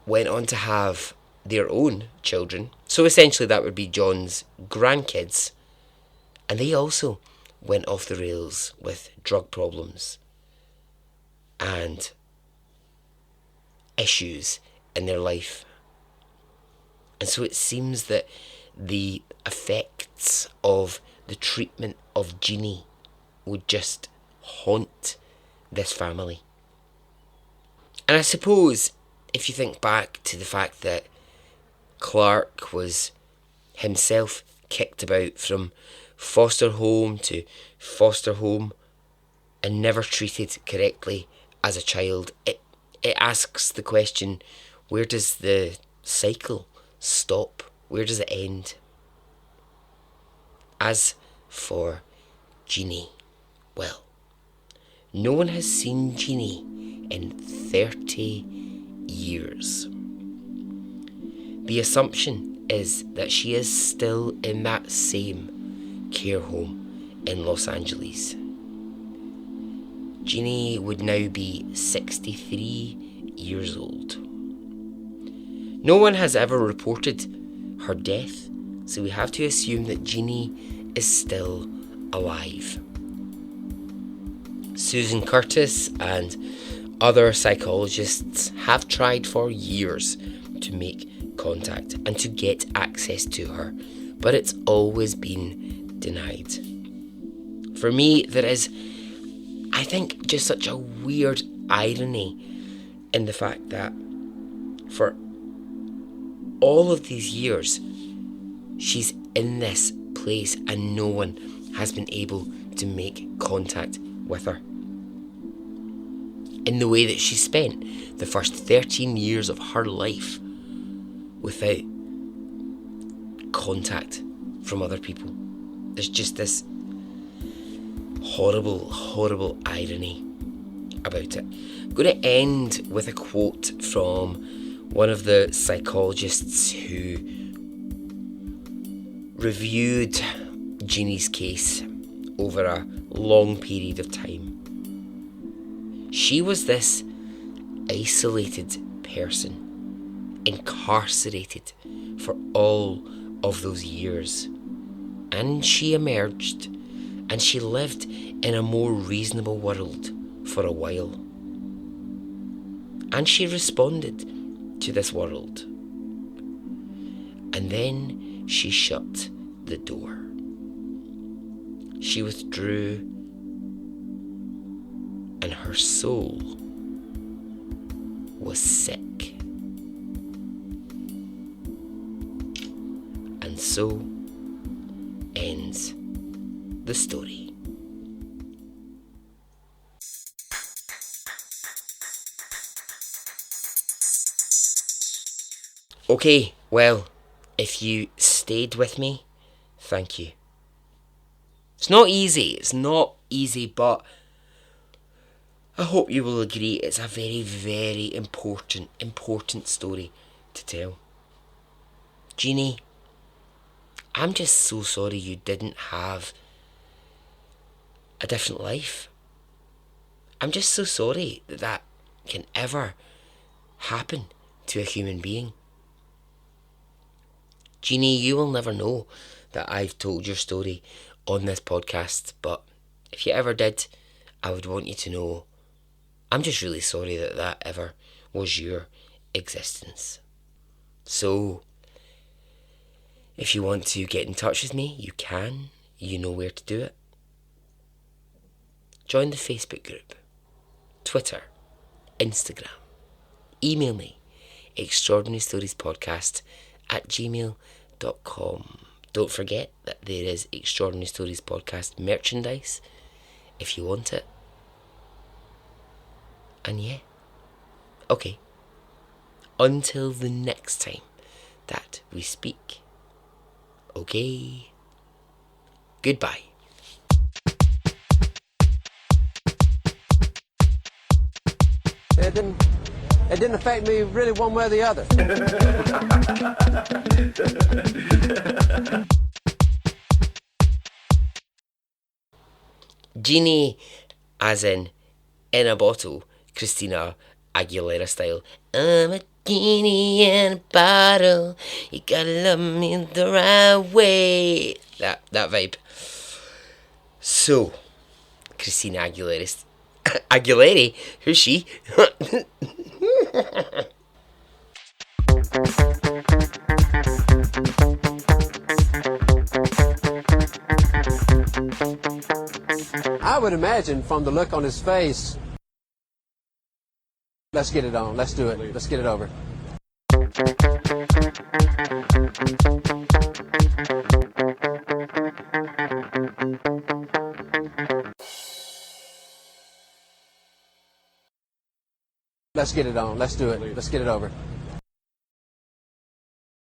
went on to have their own children, so essentially that would be John's grandkids, and they also went off the rails with drug problems and issues in their life. And so it seems that the effects of the treatment of Genie would just haunt this family. And I suppose if you think back to the fact that Clark was himself kicked about from foster home to foster home and never treated correctly as a child, it asks the question, where does the cycle stop? Where does it end? As for Genie, well, no one has seen Genie in 30 years. The assumption is that she is still in that same care home in Los Angeles. Genie would now be 63 years old. No one has ever reported her death, so we have to assume that Genie is still alive. Susan Curtis and other psychologists have tried for years to make contact and to get access to her, but it's always been denied. For me, there is, I think, just such a weird irony in the fact that for all of these years, she's in this place and no one has been able to make contact with her. In the way that she spent the first 13 years of her life without contact from other people. There's just this horrible, horrible irony about it. I'm going to end with a quote from one of the psychologists who reviewed Genie's case over a long period of time. She was this isolated person, incarcerated for all of those years. And she emerged and she lived in a more reasonable world for a while. And she responded to this world. And then she shut the door. She withdrew, and her soul was sick. And so ends the story. Okay, well, if you stayed with me, thank you. It's not easy, but I hope you will agree it's a very, very important story to tell. Genie, I'm just so sorry you didn't have a different life. I'm just so sorry that that can ever happen to a human being. Genie, you will never know that I've told your story on this podcast, but if you ever did, I would want you to know I'm just really sorry that that ever was your existence. So, if you want to get in touch with me, you can. You know where to do it. Join the Facebook group, Twitter, Instagram. Email me, extraordinarystoriespodcast@gmail.com. Don't forget that there is Extraordinary Stories Podcast merchandise if you want it. And yeah, okay. Until the next time that we speak. Okay. Goodbye. It didn't affect me really one way or the other. Genie, as in a bottle, Christina Aguilera style. I'm a genie in a bottle. You gotta love me the right way. That vibe. So, Christina Aguilera, who's she? I would imagine from the look on his face, let's get it on, let's do it, let's get it over. Let's get it on, let's do it, let's get it over.